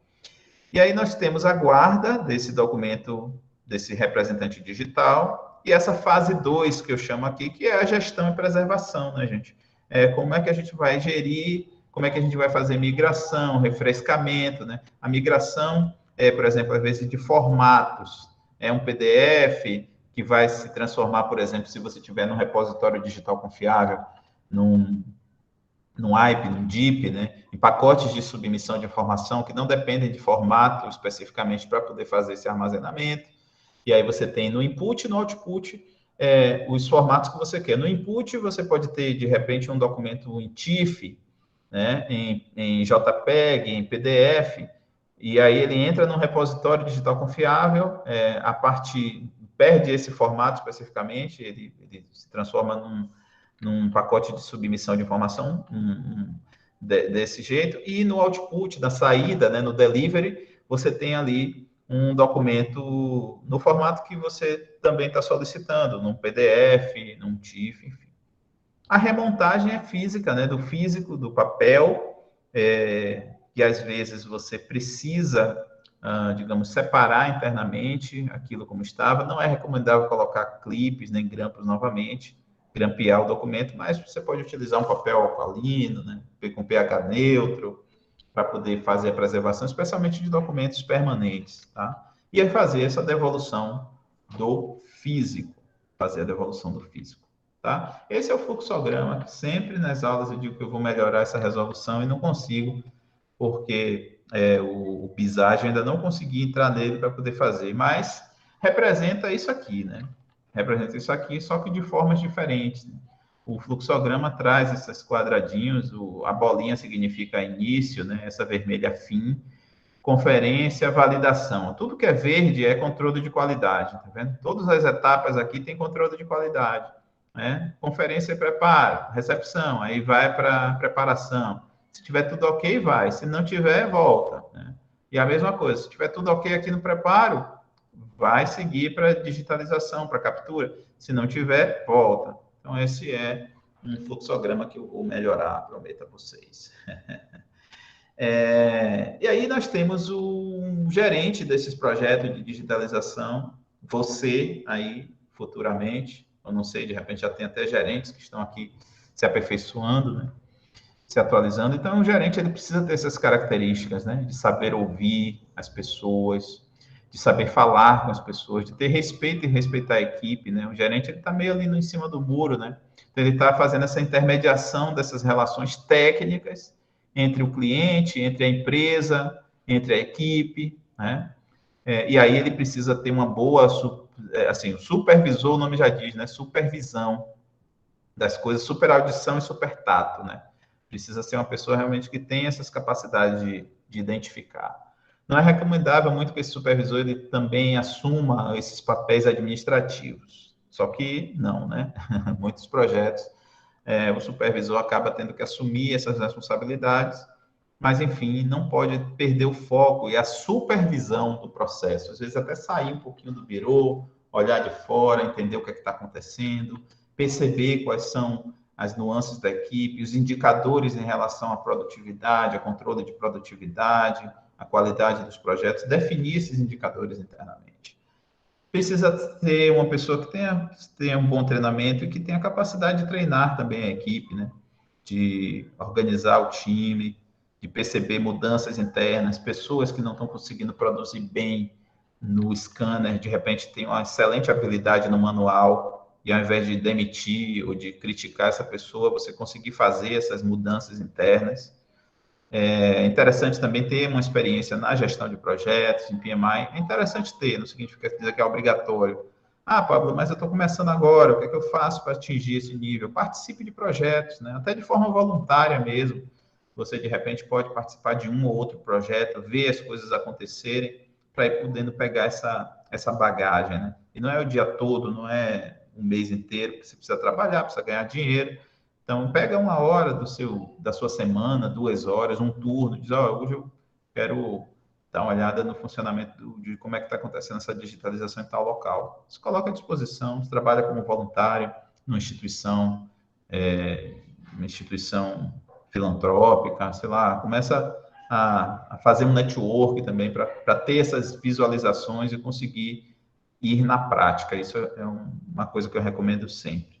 E aí nós temos a guarda desse documento, desse representante digital, e essa fase 2, que eu chamo aqui, que é a gestão e preservação, né, gente? Como é que a gente vai gerir, como é que a gente vai fazer migração, refrescamento, né? A migração por exemplo, às vezes de formatos. É um PDF que vai se transformar, por exemplo, se você tiver num repositório digital confiável, num IP, num DIP, né? Em pacotes de submissão de informação que não dependem de formato especificamente para poder fazer esse armazenamento. E aí você tem no input e no output os formatos que você quer. No input, você pode ter, de repente, um documento em TIFF, né, em JPEG, em PDF, e aí ele entra num repositório digital confiável, a parte perde esse formato especificamente, ele se transforma num pacote de submissão de informação desse jeito, e no output, na saída, né, no delivery, você tem ali um documento no formato que você também está solicitando, num PDF, num TIFF, enfim. A remontagem é física, né, do físico, do papel, que às vezes você precisa, digamos, separar internamente aquilo como estava. Não é recomendável colocar clipes nem grampos novamente, grampear o documento, mas você pode utilizar um papel alcalino, né, com pH neutro, para poder fazer a preservação, especialmente de documentos permanentes, tá? E aí fazer essa devolução do físico, fazer a devolução do físico, tá? Esse é o fluxograma que sempre nas aulas eu digo que eu vou melhorar essa resolução e não consigo, porque o Pisagem ainda não consegui entrar nele para poder fazer, mas representa isso aqui, né? Representa isso aqui, só que de formas diferentes, né? O fluxograma traz esses quadradinhos, a bolinha significa início, né? Essa vermelha fim, conferência, validação. Tudo que é verde é controle de qualidade, tá vendo? Todas as etapas aqui tem controle de qualidade, né? Conferência e preparo, recepção, aí vai para preparação, Se tiver tudo ok, vai. Se não tiver, volta, né? E a mesma coisa, se tiver tudo ok aqui no preparo, vai seguir para digitalização, para captura. Se não tiver, volta. Então, esse é um fluxograma que eu vou melhorar, prometo a vocês. E aí nós temos o gerente desses projetos de digitalização, você aí, futuramente, eu não sei, de repente já tem até gerentes que estão aqui se aperfeiçoando, né? Se atualizando. Então, o gerente ele precisa ter essas características, né? De saber ouvir as pessoas, de saber falar com as pessoas, de ter respeito e respeitar a equipe, né? O gerente ele está meio ali em cima do muro, né? Então, ele está fazendo essa intermediação dessas relações técnicas entre o cliente, entre a empresa, entre a equipe, né? E aí ele precisa ter uma boa, assim, o supervisor, o nome já diz, né? Supervisão das coisas, superaudição e supertato, né? Precisa ser uma pessoa realmente que tenha essas capacidades de identificar. Não é recomendável muito que esse supervisor ele também assuma esses papéis administrativos. Só que não, né? Muitos projetos, o supervisor acaba tendo que assumir essas responsabilidades, mas, enfim, não pode perder o foco e a supervisão do processo. Às vezes até sair um pouquinho do birô, olhar de fora, entender o que está acontecendo, perceber quais são as nuances da equipe, os indicadores em relação à produtividade, a controle de produtividade, a qualidade dos projetos, definir esses indicadores internamente. Precisa ter uma pessoa que tenha um bom treinamento e que tenha capacidade de treinar também a equipe, né? De organizar o time, de perceber mudanças internas, pessoas que não estão conseguindo produzir bem no scanner, de repente tem uma excelente habilidade no manual, e ao invés de demitir ou de criticar essa pessoa, você conseguir fazer essas mudanças internas. É interessante também ter uma experiência na gestão de projetos, em PMI. É interessante ter, não significa dizer que é obrigatório. Ah, Pablo, mas eu estou começando agora, o que é que eu faço para atingir esse nível? Participe de projetos, né? Até de forma voluntária mesmo. Você, de repente, pode participar de um ou outro projeto, ver as coisas acontecerem, para ir podendo pegar essa bagagem, né? E não é o dia todo, não é um mês inteiro, que você precisa trabalhar, precisa ganhar dinheiro. Então, pega uma hora da sua semana, 2 horas, um turno, diz, hoje eu quero dar uma olhada no funcionamento de como é que está acontecendo essa digitalização em tal local. Se coloca à disposição, se trabalha como voluntário numa instituição, uma instituição filantrópica, sei lá, começa a fazer um network também para ter essas visualizações e conseguir ir na prática. Isso é uma coisa que eu recomendo sempre.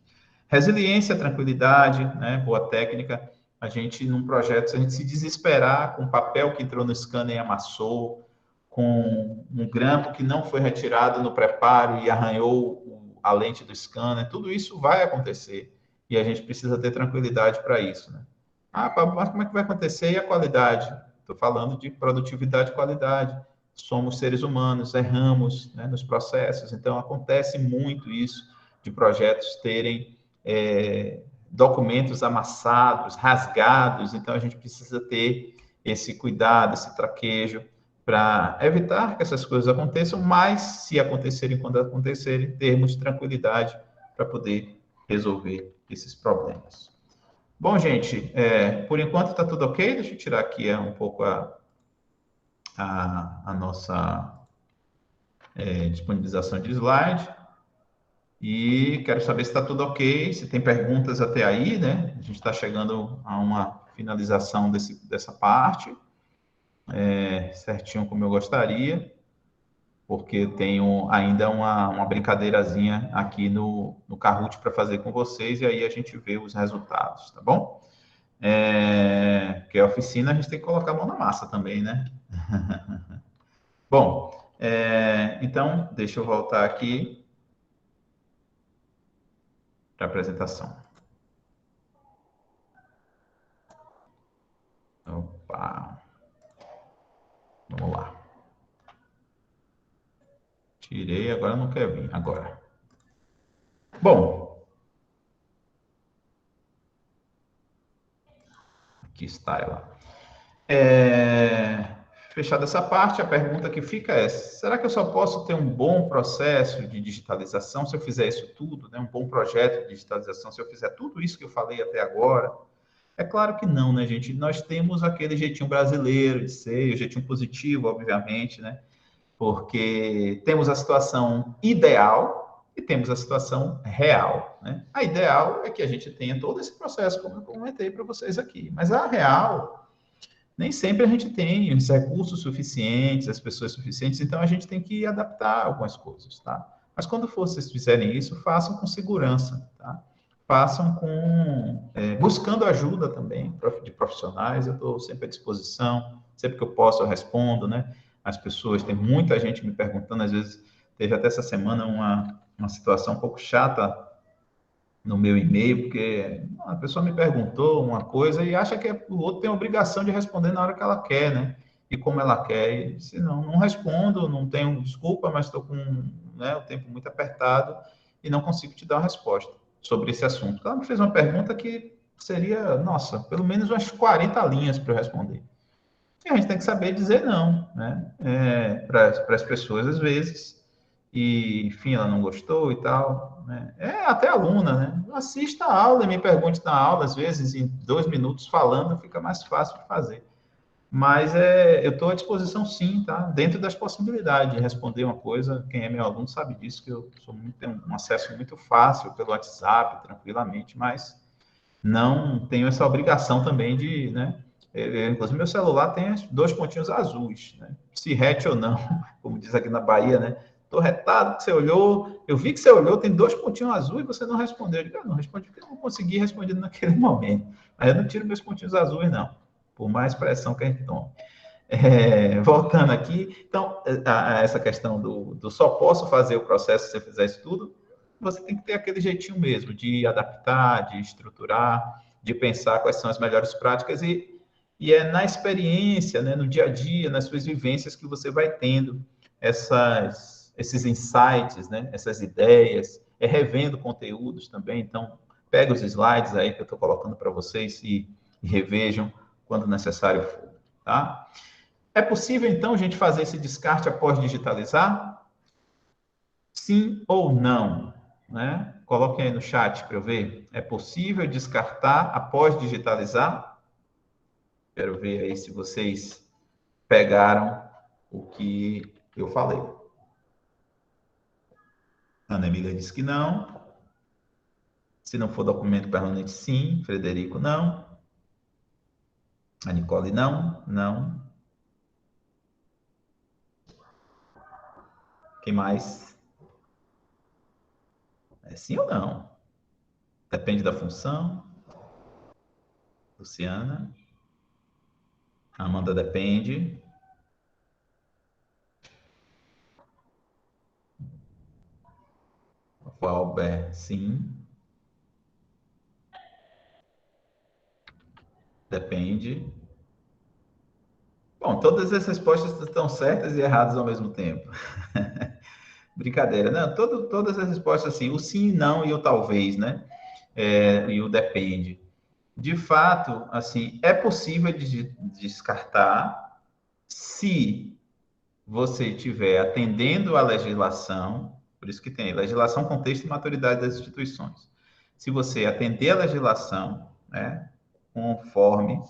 Resiliência, tranquilidade, né? Boa técnica. A gente, num projeto, se a gente se desesperar com o papel que entrou no scanner e amassou, com um grampo que não foi retirado no preparo e arranhou a lente do scanner, tudo isso vai acontecer. E a gente precisa ter tranquilidade para isso, né? Ah, mas como é que vai acontecer? E a qualidade? Estou falando de produtividade e qualidade. Somos seres humanos, erramos, né, nos processos. Então, acontece muito isso de projetos terem documentos amassados, rasgados. Então, a gente precisa ter esse cuidado, esse traquejo, para evitar que essas coisas aconteçam, mas, se acontecerem, quando acontecerem, termos tranquilidade para poder resolver esses problemas. Bom, gente, por enquanto está tudo ok. Deixa eu tirar aqui um pouco a nossa disponibilização de slide. E quero saber se está tudo ok, se tem perguntas até aí, né? A gente está chegando a uma finalização dessa parte, certinho como eu gostaria, porque tenho ainda uma brincadeirazinha aqui no Kahoot para fazer com vocês, e aí a gente vê os resultados, tá bom? Porque a oficina a gente tem que colocar a mão na massa também, né? Bom, então, deixa eu voltar aqui para a apresentação. Opa! Vamos lá. Tirei, agora não quer vir. Agora. Bom. Aqui está ela. Fechada essa parte, a pergunta que fica é: será que eu só posso ter um bom processo de digitalização se eu fizer isso tudo, né? Um bom projeto de digitalização, se eu fizer tudo isso que eu falei até agora? É claro que não, né, gente? Nós temos aquele jeitinho brasileiro de ser, o jeitinho positivo, obviamente, né? Porque temos a situação ideal e temos a situação real, né? A ideal é que a gente tenha todo esse processo, como eu comentei para vocês aqui, mas a real, nem sempre a gente tem os recursos suficientes, as pessoas suficientes, então a gente tem que adaptar algumas coisas, tá? Mas quando vocês fizerem isso, façam com segurança, tá? Façam buscando ajuda também de profissionais, eu estou sempre à disposição, sempre que eu posso eu respondo, né? As pessoas, tem muita gente me perguntando, às vezes, teve até essa semana uma situação um pouco chata no meu e-mail, porque a pessoa me perguntou uma coisa e acha que o outro tem a obrigação de responder na hora que ela quer, né? E como ela quer. E disse, não respondo, não tenho desculpa, mas estou com, né, o tempo muito apertado e não consigo te dar uma resposta sobre esse assunto. Ela me fez uma pergunta que seria, nossa, pelo menos umas 40 linhas para eu responder. E a gente tem que saber dizer não, né? Para as pessoas, às vezes. E, enfim, ela não gostou e tal, né? Até aluna, né? Assista a aula e me pergunte na aula, às vezes, em 2 minutos falando, fica mais fácil de fazer. Mas eu estou à disposição, sim, tá? Dentro das possibilidades de responder uma coisa. Quem é meu aluno sabe disso, que eu tenho um acesso muito fácil pelo WhatsApp, tranquilamente, mas não tenho essa obrigação também de, né? Inclusive, meu celular tem 2 pontinhos azuis, né? Se rete ou não, como diz aqui na Bahia, né? Estou retado que você olhou, eu vi que você olhou, tem 2 pontinhos azuis e você não respondeu. Eu digo, não respondi porque eu não consegui responder naquele momento. Mas eu não tiro meus pontinhos azuis, não, por mais pressão que a gente tome. Voltando aqui, então, a essa questão do só posso fazer o processo se você fizer isso tudo, você tem que ter aquele jeitinho mesmo de adaptar, de estruturar, de pensar quais são as melhores práticas e é na experiência, né, no dia a dia, nas suas vivências que você vai tendo esses insights, né, essas ideias, revendo conteúdos também. Então, pega os slides aí que eu estou colocando para vocês e revejam quando necessário for, tá? É possível, então, a gente fazer esse descarte após digitalizar? Sim ou não? Né? Coloquem aí no chat para eu ver. É possível descartar após digitalizar? Quero ver aí se vocês pegaram o que eu falei. Ana Emília disse que não. Se não for documento permanente, sim. Frederico, não. A Nicole, não. Não. Quem mais? É sim ou não? Depende da função. Luciana. Amanda, depende. Valber, sim. Depende. Bom, todas as respostas estão certas e erradas ao mesmo tempo. Brincadeira, não, todas as respostas assim, o sim, não e o talvez, né? E o depende. De fato, assim, é possível descartar se você estiver atendendo à legislação, por isso que tem legislação, contexto e maturidade das instituições. Se você atender à legislação, né, conforme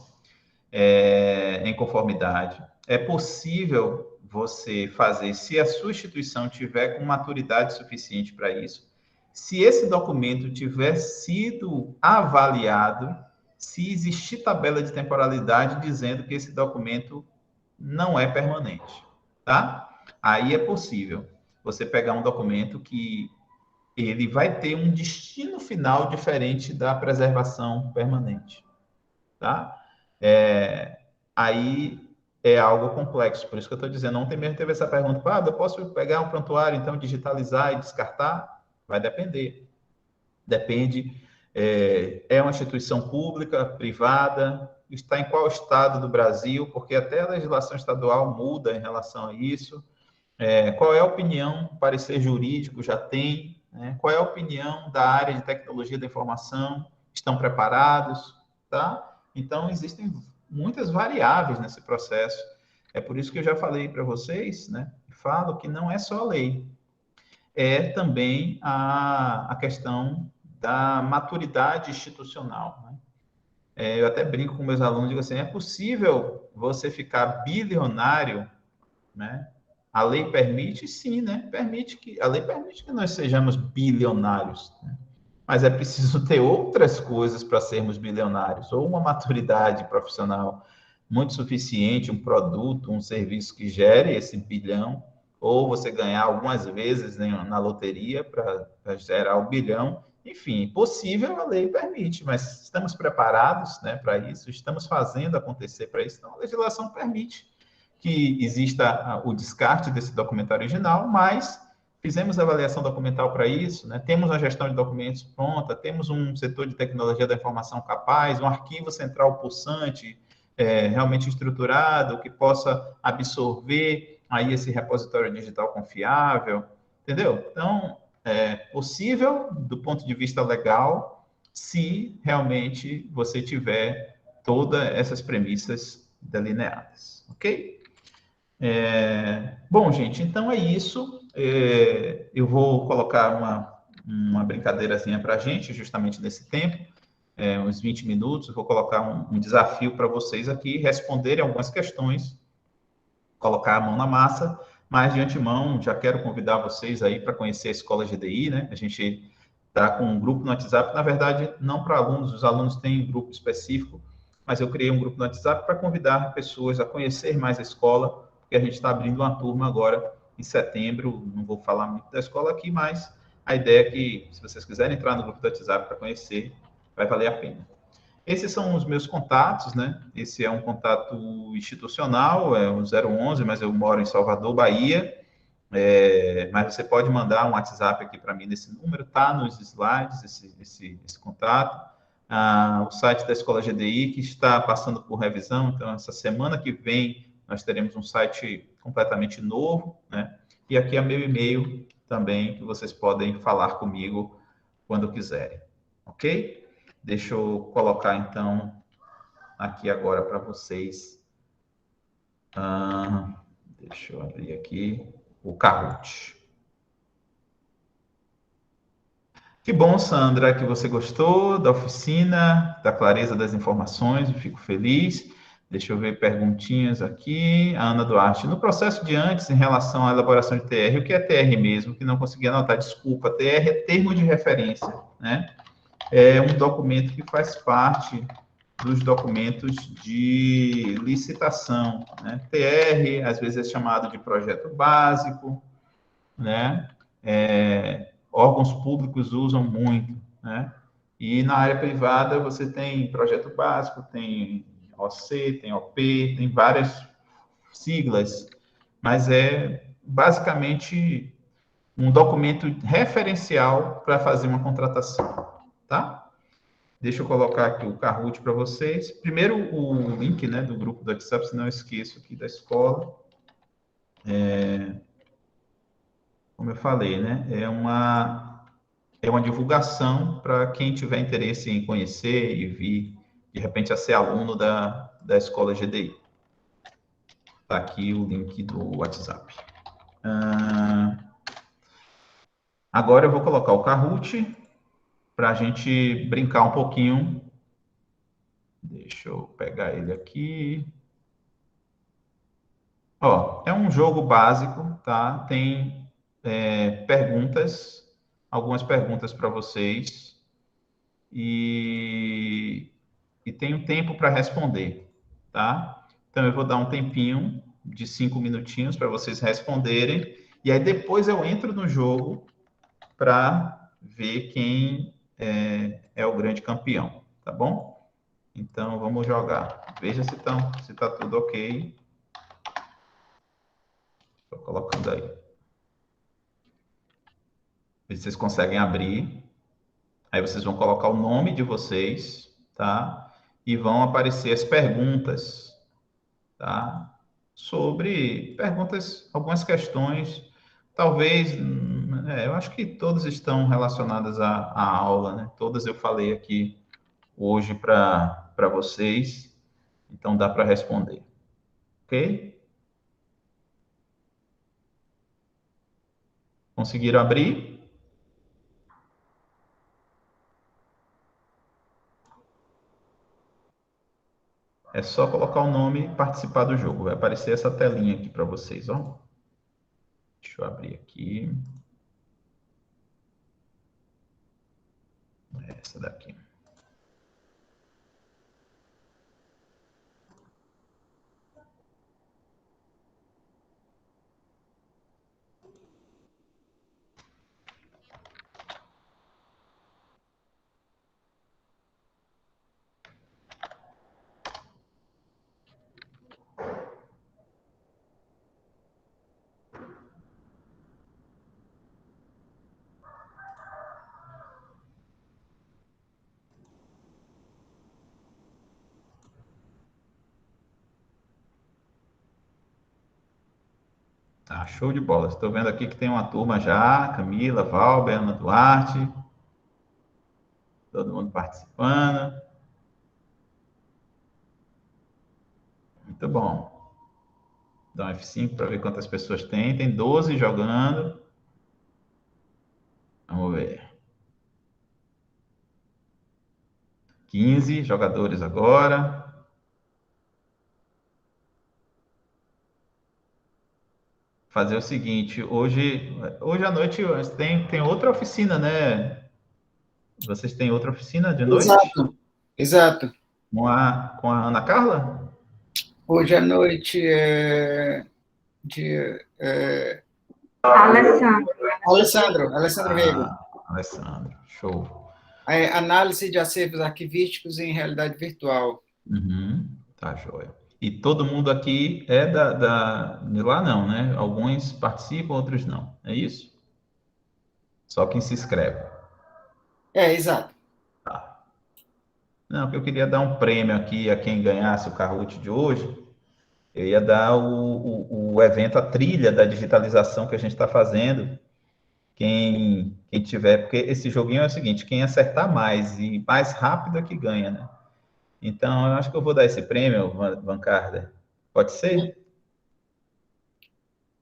em conformidade. É possível você fazer, se a sua instituição tiver com maturidade suficiente para isso, se esse documento tiver sido avaliado, se existir tabela de temporalidade dizendo que esse documento não é permanente, tá? Aí é possível você pegar um documento que ele vai ter um destino final diferente da preservação permanente, tá? Aí é algo complexo, por isso que eu estou dizendo, ontem mesmo teve essa pergunta, eu posso pegar um prontuário, então, digitalizar e descartar? Vai depender. Depende, uma instituição pública, privada, está em qual estado do Brasil, porque até a legislação estadual muda em relação a isso. Qual é a opinião, parecer jurídico já tem, né? Qual é a opinião da área de tecnologia da informação? Estão preparados? Tá? Então, existem muitas variáveis nesse processo. É por isso que eu já falei para vocês, né? Falo que não é só a lei, é também a questão da maturidade institucional, né? eu até brinco com meus alunos, digo assim, é possível você ficar bilionário, né? A lei permite, sim, né? A lei permite que nós sejamos bilionários, né? Mas é preciso ter outras coisas para sermos bilionários, ou uma maturidade profissional muito suficiente, um produto, um serviço que gere esse bilhão, ou você ganhar algumas vezes, né, na loteria para gerar o bilhão. Enfim, possível, a lei permite, mas estamos preparados, né, para isso, estamos fazendo acontecer para isso, então a legislação permite que exista o descarte desse documento original, mas fizemos a avaliação documental para isso, né? Temos uma gestão de documentos pronta, temos um setor de tecnologia da informação capaz, um arquivo central pulsante, realmente estruturado, que possa absorver aí esse repositório digital confiável, entendeu? Então, é possível do ponto de vista legal, se realmente você tiver todas essas premissas delineadas, ok? Bom, gente, então é isso. Eu vou colocar uma brincadeirazinha para a gente, justamente nesse tempo, uns 20 minutos. Eu vou colocar um desafio para vocês aqui, responderem algumas questões, colocar a mão na massa, mas de antemão já quero convidar vocês aí para conhecer a Escola GDI, né? A gente está com um grupo no WhatsApp, na verdade, não para alunos, os alunos têm um grupo específico, mas eu criei um grupo no WhatsApp para convidar pessoas a conhecer mais a escola, porque a gente está abrindo uma turma agora em setembro, não vou falar muito da escola aqui, mas a ideia é que, se vocês quiserem entrar no grupo do WhatsApp para conhecer, vai valer a pena. Esses são os meus contatos, né? Esse é um contato institucional, é o 011, mas eu moro em Salvador, Bahia. Mas você pode mandar um WhatsApp aqui para mim nesse número, tá nos slides, esse contato. O site da Escola GDI, que está passando por revisão, então essa semana que vem nós teremos um site completamente novo, né? E aqui é meu e-mail também, que vocês podem falar comigo quando quiserem, ok? Deixa eu colocar, então, aqui agora para vocês. Deixa eu abrir aqui o Kahoot. Que bom, Sandra, que você gostou da oficina, da clareza das informações, eu fico feliz. Deixa eu ver perguntinhas aqui. A Ana Duarte, no processo de antes, em relação à elaboração de TR, o que é TR mesmo? Que não consegui anotar, desculpa. TR é termo de referência, né? É um documento que faz parte dos documentos de licitação, né? TR, às vezes é chamado de projeto básico, né? Órgãos públicos usam muito, né? E na área privada você tem projeto básico, tem OC, tem OP, tem várias siglas, mas é basicamente um documento referencial para fazer uma contratação, tá? Deixa eu colocar aqui o Kahoot para vocês. Primeiro o link, né, do grupo do WhatsApp, senão eu esqueço aqui da escola. Como eu falei, né, é uma divulgação para quem tiver interesse em conhecer e vir, de repente, a ser aluno da escola GDI. Está aqui o link do WhatsApp. Agora eu vou colocar o Kahoot para a gente brincar um pouquinho. Deixa eu pegar ele aqui. Ó, é um jogo básico, tá? Tem perguntas, algumas perguntas para vocês e tem um tempo para responder, tá? Então eu vou dar um tempinho de 5 minutinhos para vocês responderem e aí depois eu entro no jogo para ver quem é o grande campeão, tá bom? Então vamos jogar. Veja se tá tudo ok. Estou colocando aí. Vocês conseguem abrir. Aí vocês vão colocar o nome de vocês, tá? E vão aparecer as perguntas, tá? Sobre perguntas, algumas questões, talvez, eu acho que todas estão relacionadas à aula, né? Todas eu falei aqui hoje para vocês, então dá para responder, ok? Conseguiram abrir? É só colocar o nome e participar do jogo. Vai aparecer essa telinha aqui para vocês, ó. Deixa eu abrir aqui. Essa daqui. Tá, show de bola. Estou vendo aqui que tem uma turma já, Camila, Valber, Ana Duarte, todo mundo participando. Muito bom. Dá um F5 para ver quantas pessoas tem. Tem 12 jogando. Vamos ver. 15 jogadores agora. Fazer o seguinte, hoje à noite tem outra oficina, né? Vocês têm outra oficina de noite? Exato, exato. Com a Ana Carla? Hoje à noite é de Alessandro. Alessandro Rego. Alessandro, show. Análise de acervos arquivísticos em realidade virtual. Uhum, tá, joia. E todo mundo aqui é de lá não, né? Alguns participam, outros não. É isso? Só quem se inscreve. Exato. Tá. Não, que eu queria dar um prêmio aqui a quem ganhasse o Kahoot de hoje. Eu ia dar o evento, a trilha da digitalização que a gente está fazendo. Quem tiver, porque esse joguinho é o seguinte, quem acertar mais e mais rápido é que ganha, né? Então, eu acho que eu vou dar esse prêmio, Van Carter. Pode ser?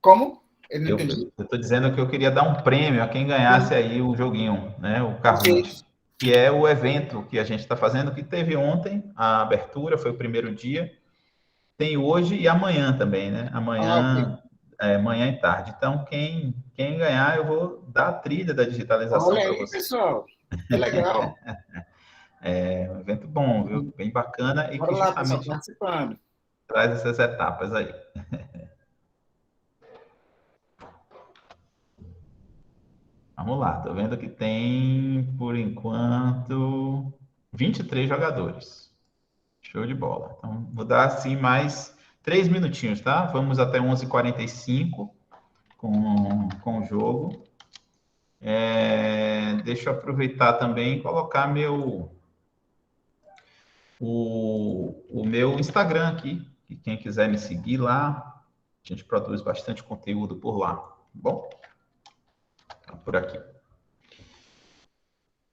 Como? Eu não Eu entendi. estou dizendo que eu queria dar um prêmio a quem ganhasse aí o joguinho, né? O Kahoot, Perfeito. que é o evento que a gente está fazendo, que teve ontem a abertura, foi o primeiro dia. Tem hoje e amanhã também, né? Ok. Manhã e tarde. Então, quem ganhar, eu vou dar a trilha da digitalização Olha para aí, você. pessoal. Que legal. É um evento bom, viu? Bem bacana e Bora que lá, pessoal, justamente participando. traz essas etapas aí. Vamos lá, tô vendo que tem, por enquanto, 23 jogadores. Show de bola. Então, vou dar assim mais 3 minutinhos, tá? Vamos até 11h45 com o jogo. Deixa eu aproveitar também e colocar o meu Instagram aqui, que quem quiser me seguir lá, a gente produz bastante conteúdo por lá, tá bom? Tá por aqui.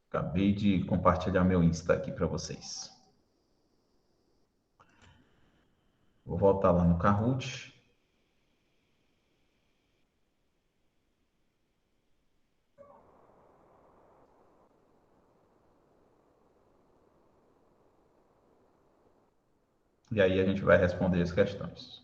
Acabei de compartilhar meu Insta aqui para vocês. Vou voltar lá no Kahoot. E aí a gente vai responder as questões.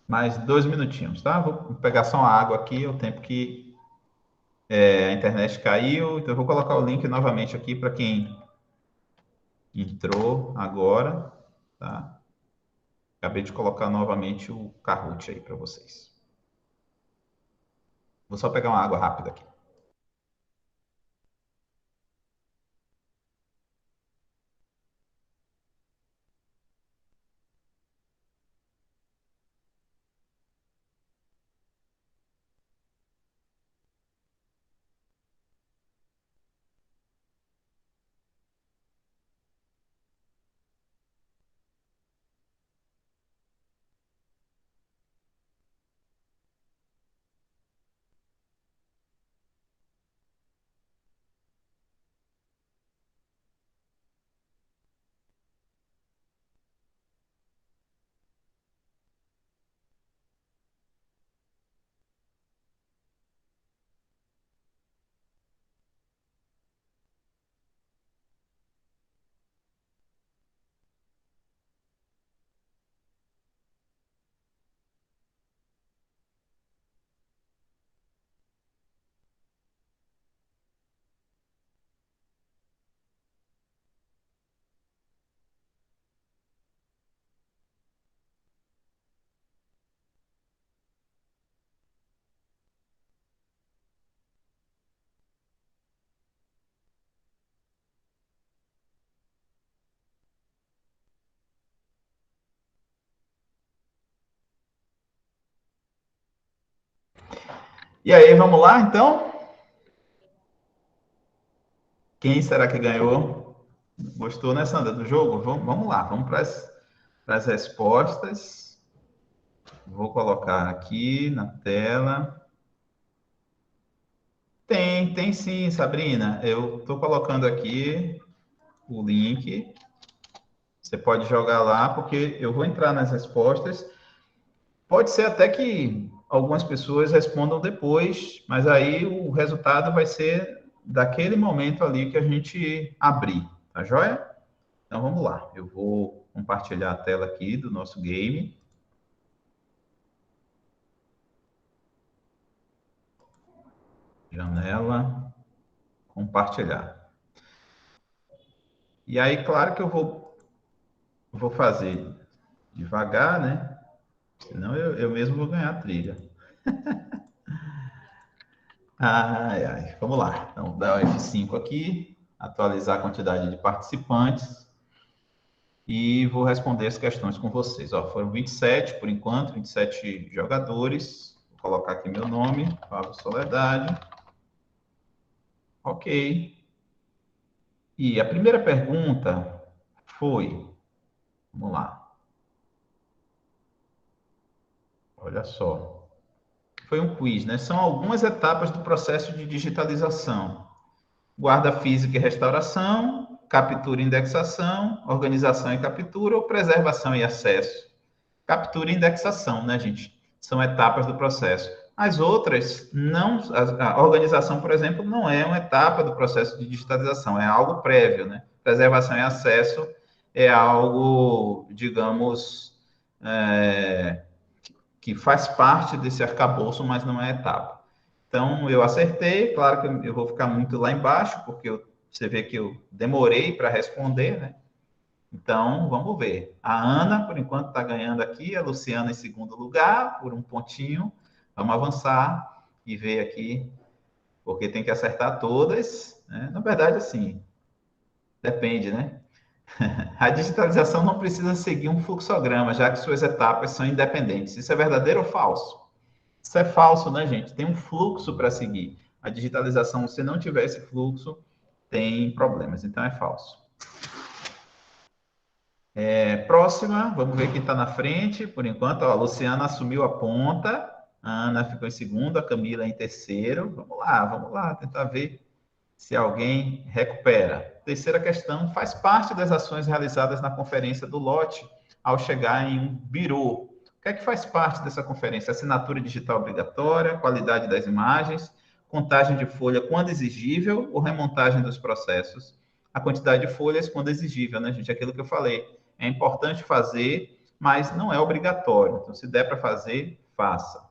Mais 2 minutinhos, tá? Vou pegar só uma água aqui, o tempo que a internet caiu. Então, eu vou colocar o link novamente aqui para quem entrou agora, tá? Acabei de colocar novamente o Kahoot aí para vocês. Vou só pegar uma água rápida aqui. E aí, vamos lá, então? Quem será que ganhou? Gostou, né, Sandra, do jogo? Vamos lá, vamos para as respostas. Vou colocar aqui na tela. Tem sim, Sabrina. Eu estou colocando aqui o link. Você pode jogar lá, porque eu vou entrar nas respostas. Pode ser até que algumas pessoas respondam depois, mas aí o resultado vai ser daquele momento ali que a gente abrir, tá joia? Então vamos lá. Eu vou compartilhar a tela aqui do nosso game. Janela, compartilhar. E aí, claro que eu vou fazer devagar, né? Senão eu mesmo vou ganhar a trilha. Ai, ai. Vamos lá. Então, dá o F5 aqui, atualizar a quantidade de participantes e vou responder as questões com vocês. Ó, foram 27 por enquanto, 27 jogadores. Vou colocar aqui meu nome, Fábio Soledade. Ok. E a primeira pergunta foi, vamos lá. Olha só. Foi um quiz, né? São algumas etapas do processo de digitalização. Guarda física e restauração, captura e indexação, organização e captura ou preservação e acesso. Captura e indexação, né, gente? São etapas do processo. As outras, não, a organização, por exemplo, não é uma etapa do processo de digitalização, é algo prévio, né? Preservação e acesso é algo, digamos, que faz parte desse arcabouço, mas não é etapa. Então, eu acertei, claro que eu vou ficar muito lá embaixo, porque você vê que eu demorei para responder, né? Então, vamos ver. A Ana, por enquanto, está ganhando aqui, a Luciana em segundo lugar, por um pontinho. Vamos avançar e ver aqui, porque tem que acertar todas, né? Na verdade, assim, depende, né? A digitalização não precisa seguir um fluxograma, já que suas etapas são independentes. Isso é verdadeiro ou falso? Isso é falso, né, gente? Tem um fluxo para seguir. A digitalização, se não tiver esse fluxo, tem problemas. Então, é falso. Próxima, vamos ver quem está na frente. Por enquanto, ó, a Luciana assumiu a ponta, a Ana ficou em segundo, a Camila em terceiro. Vamos lá, tentar ver se alguém recupera. Terceira questão, faz parte das ações realizadas na conferência do lote ao chegar em um birô. O que é que faz parte dessa conferência? Assinatura digital obrigatória, qualidade das imagens, contagem de folha quando exigível ou remontagem dos processos. A quantidade de folhas quando exigível, né, gente? Aquilo que eu falei. É importante fazer, mas não é obrigatório. Então, se der para fazer, faça.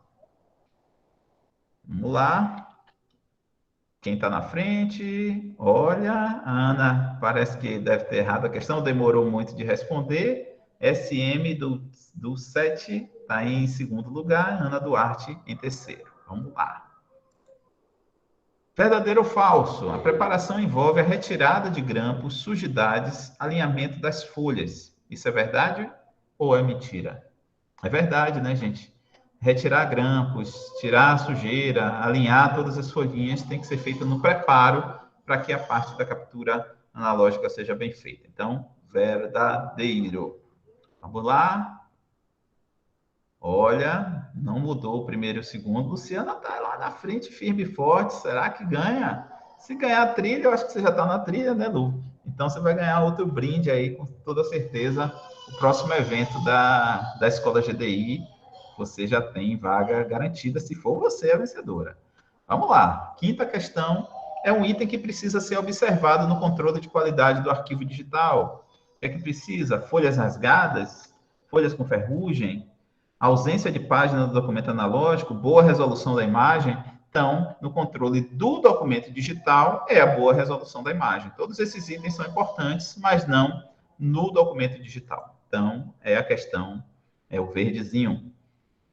Vamos lá. Quem está na frente? Olha, a Ana parece que deve ter errado a questão, demorou muito de responder. SM do 7 está em segundo lugar, Ana Duarte em terceiro. Vamos lá. Verdadeiro ou falso? A preparação envolve a retirada de grampos, sujidades, alinhamento das folhas. Isso é verdade ou é mentira? É verdade, né, gente? Retirar grampos, tirar a sujeira, alinhar todas as folhinhas tem que ser feito no preparo para que a parte da captura analógica seja bem feita. Então, verdadeiro. Vamos lá. Olha, não mudou o primeiro e o segundo. Luciana está lá na frente, firme e forte. Será que ganha? Se ganhar a trilha, eu acho que você já está na trilha, né, Lu? Então você vai ganhar outro brinde aí, com toda certeza. O próximo evento da Escola GDI, você já tem vaga garantida, se for você a vencedora. Vamos lá. Quinta questão é um item que precisa ser observado no controle de qualidade do arquivo digital. O que é que precisa? Folhas rasgadas? Folhas com ferrugem? Ausência de página do documento analógico, boa resolução da imagem. Então, no controle do documento digital, é a boa resolução da imagem. Todos esses itens são importantes, mas não no documento digital. Então, é a questão, é o verdezinho.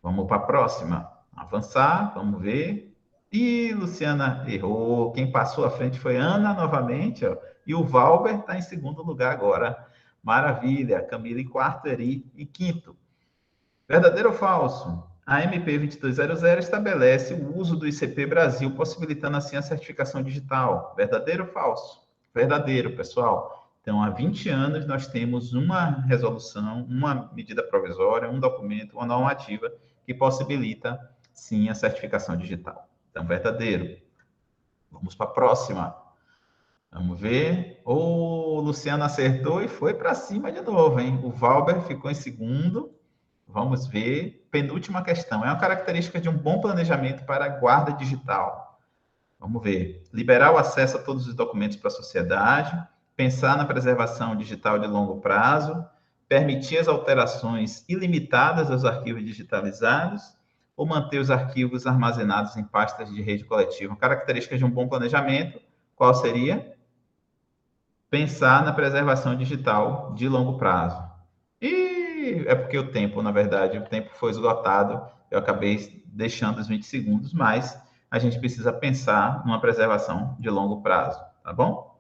Vamos para a próxima. Avançar, vamos ver. E Luciana errou. Quem passou à frente foi Ana, novamente. Ó. E o Valber está em segundo lugar agora. Maravilha. Camila em quarto, Eri em quinto. Verdadeiro ou falso? A MP 2200 estabelece o uso do ICP Brasil, possibilitando assim a certificação digital. Verdadeiro ou falso? Verdadeiro, pessoal. Então, há 20 anos nós temos uma resolução, uma medida provisória, um documento, uma normativa que possibilita, sim, a certificação digital. Então, verdadeiro. Vamos para a próxima. Vamos ver. O Luciano acertou e foi para cima de novo, hein? O Valber ficou em segundo. Vamos ver. Penúltima questão. É uma característica de um bom planejamento para a guarda digital. Vamos ver. Liberar o acesso a todos os documentos para a sociedade, pensar na preservação digital de longo prazo, permitir as alterações ilimitadas aos arquivos digitalizados ou manter os arquivos armazenados em pastas de rede coletiva. Características de um bom planejamento, qual seria? Pensar na preservação digital de longo prazo. E é porque o tempo, na verdade, o tempo foi esgotado, eu acabei deixando os 20 segundos, mas a gente precisa pensar numa preservação de longo prazo, tá bom?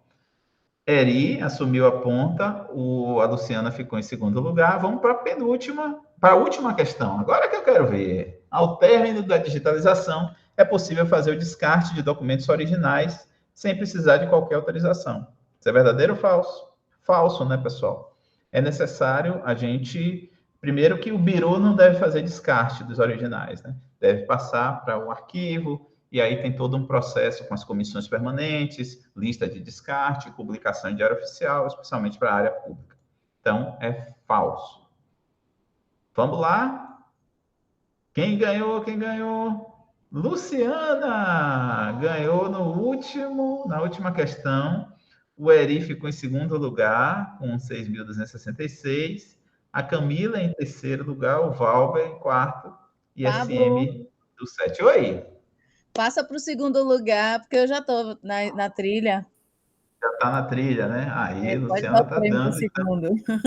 Eri assumiu a ponta, a Luciana ficou em segundo lugar. Vamos para a penúltima, para a última questão. Agora que eu quero ver. Ao término da digitalização, é possível fazer o descarte de documentos originais sem precisar de qualquer autorização. Isso é verdadeiro ou falso? Falso, né, pessoal? É necessário a gente... Primeiro que o Biru não deve fazer descarte dos originais, né? Deve passar para o arquivo, e aí tem todo um processo com as comissões permanentes, lista de descarte, publicação em diário oficial, especialmente para a área pública. Então, é falso. Vamos lá? Quem ganhou? Quem ganhou? Luciana ganhou na última questão. O Eri ficou em segundo lugar, com 6.266. A Camila em terceiro lugar, o Valber em quarto e a SM do 7. Oi! Passa para o segundo lugar, porque eu já estou na trilha. Já está na trilha, né? Aí, Luciana está dando. Segundo. Então...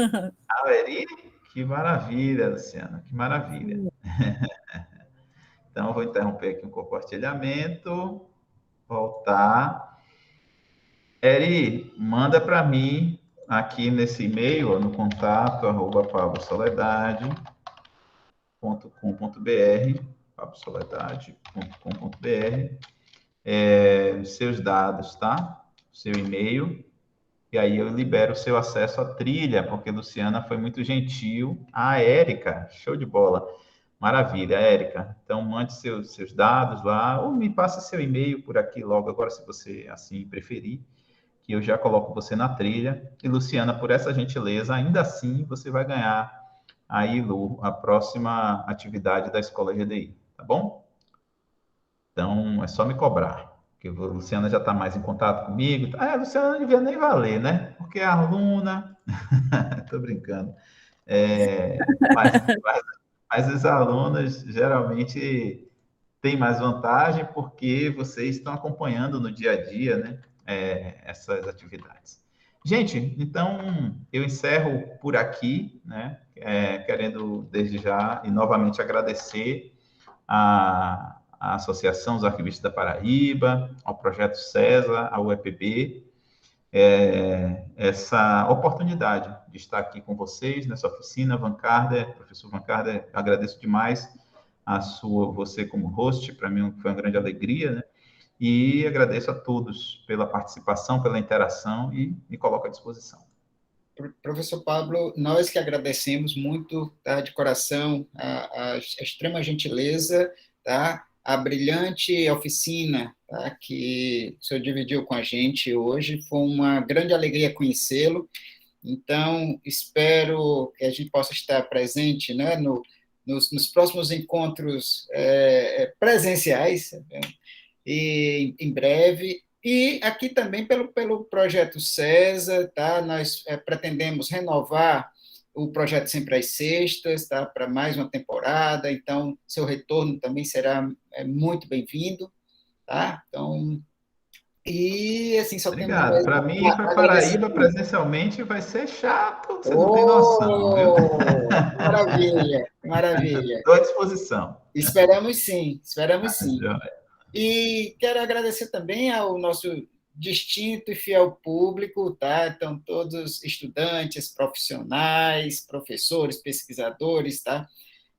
Ah, Eri? Que maravilha, Luciana, que maravilha. Então, eu vou interromper aqui o compartilhamento, voltar. Eri, manda para mim aqui nesse e-mail, no contato, @pablosoledade.com.br, pablosoledade.com.br, seus dados, tá? Seu e-mail. E aí eu libero o seu acesso à trilha, porque Luciana foi muito gentil. Ah, Érica, show de bola. Maravilha, Érica. Então, mande seus dados lá, ou me passe seu e-mail por aqui logo agora, se você assim preferir, que eu já coloco você na trilha. E, Luciana, por essa gentileza, ainda assim, você vai ganhar aí, Lu, a próxima atividade da Escola GDI, tá bom? Então, é só me cobrar, porque a Luciana já está mais em contato comigo. Ah, a Luciana não devia nem valer, né? Porque é aluna... Estou brincando. Mas os alunos geralmente têm mais vantagem porque vocês estão acompanhando no dia a dia, né? Essas atividades. Gente, então eu encerro por aqui, né? Querendo desde já e novamente agradecer à Associação dos Arquivistas da Paraíba, ao Projeto César, ao UEPB, essa oportunidade de estar aqui com vocês nessa oficina. Van Carder, professor Van Carder, agradeço demais você como host, para mim foi uma grande alegria, né? E agradeço a todos pela participação, pela interação e me coloco à disposição. Professor Pablo, nós que agradecemos muito, tá, de coração, a extrema gentileza, tá, a brilhante oficina, tá, que o senhor dividiu com a gente hoje. Foi uma grande alegria conhecê-lo. Então, espero que a gente possa estar presente, né, nos próximos encontros presenciais, e em breve. E aqui também pelo projeto César, tá? Nós pretendemos renovar o projeto Sempre às Sextas, tá? Para mais uma temporada, então seu retorno também será muito bem-vindo, tá? Então, e assim, só Obrigado. temos... Para mim, para Paraíba, presencialmente, vai ser chato, você não tem noção, viu? Maravilha, maravilha. Estou à disposição. Esperamos sim, esperamos sim. E quero agradecer também ao nosso distinto e fiel público, tá? Então, todos estudantes, profissionais, professores, pesquisadores, tá?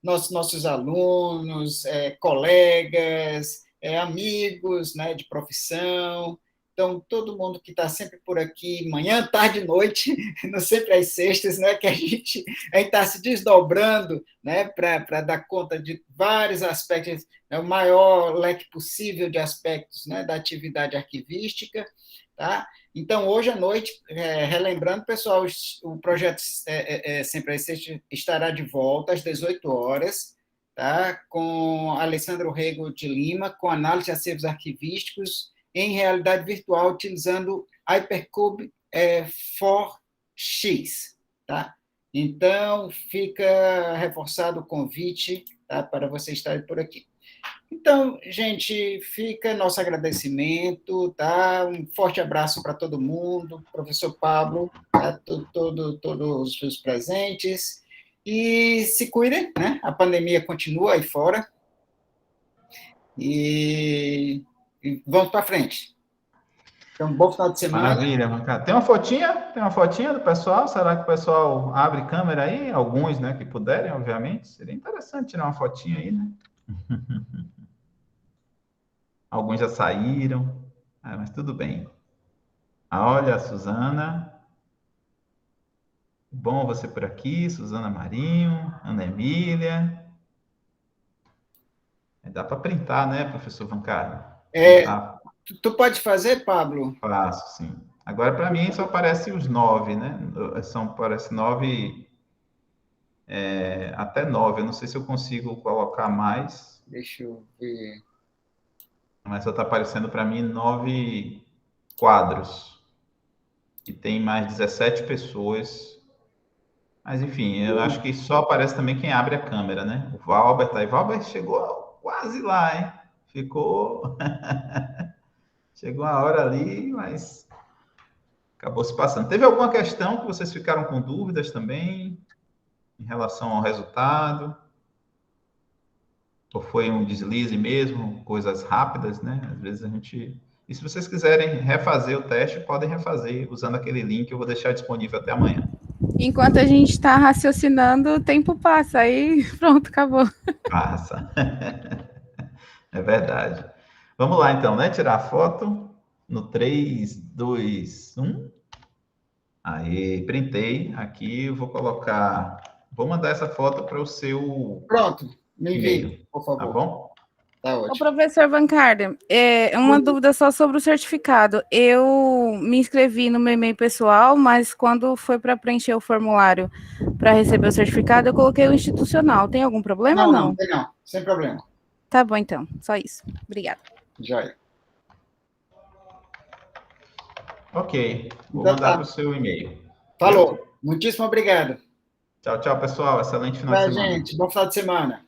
nossos alunos, colegas, amigos, né, de profissão. Então, todo mundo que está sempre por aqui, manhã, tarde e noite, não sempre às sextas, né, que a gente está se desdobrando, né, para dar conta de vários aspectos, né, o maior leque possível de aspectos, né, da atividade arquivística. Tá? Então, hoje à noite, relembrando, pessoal, o projeto Sempre às Sextas estará de volta às 18 horas, tá? Com Alessandro Rego de Lima, com análise de acervos arquivísticos em realidade virtual, utilizando Hypercube 4X. Tá? Então, fica reforçado o convite, tá? Para vocês estarem por aqui. Então, gente, fica nosso agradecimento, tá? Um forte abraço para todo mundo, professor Pablo, tá? Todos os presentes. E se cuidem, né? A pandemia continua aí fora. E vamos para frente. Então, bom final de semana. Maravilha, Mancada. Tem uma fotinha? Tem uma fotinha do pessoal? Será que o pessoal abre câmera aí? Alguns, né, que puderem, obviamente. Seria interessante tirar uma fotinha aí, né? Alguns já saíram, mas tudo bem. Olha, Suzana. Bom você por aqui, Suzana Marinho, Ana Emília. Dá para printar, né, professor Vancari? Tu pode fazer, Pablo? Faço, sim. Agora, para mim, só aparece os 9, né? Parece 9, até 9. Eu não sei se eu consigo colocar mais. Deixa eu ver. Mas só está aparecendo para mim 9 quadros. E tem mais 17 pessoas. Mas, enfim, eu acho que só aparece também quem abre a câmera, né? O Valber tá aí. Valber chegou quase lá, hein? Ficou... Chegou uma hora ali, mas acabou se passando. Teve alguma questão que vocês ficaram com dúvidas também em relação ao resultado? Ou foi um deslize mesmo, coisas rápidas, né? Às vezes a gente... E se vocês quiserem refazer o teste, podem refazer usando aquele link, eu vou deixar disponível até amanhã. Enquanto a gente está raciocinando, o tempo passa, aí pronto, acabou. Passa. É verdade. Vamos lá, então, né? Tirar a foto no 3, 2, 1. Aí, printei. Aqui eu vou colocar... Vou mandar essa foto para o seu... Pronto, me envie, por favor. Tá bom? Tá ótimo. Ô, professor Vancarder, uma dúvida só sobre o certificado. Eu me inscrevi no meu e-mail pessoal, mas quando foi para preencher o formulário para receber o certificado, eu coloquei o institucional. Tem algum problema ou não? Não, sem problema. Tá bom, então. Só isso. Obrigada. Joia. Ok. Vou mandar para o seu e-mail. Falou. Muitíssimo obrigado. Tchau, tchau, pessoal. Excelente final de semana. Gente. Bom final de semana.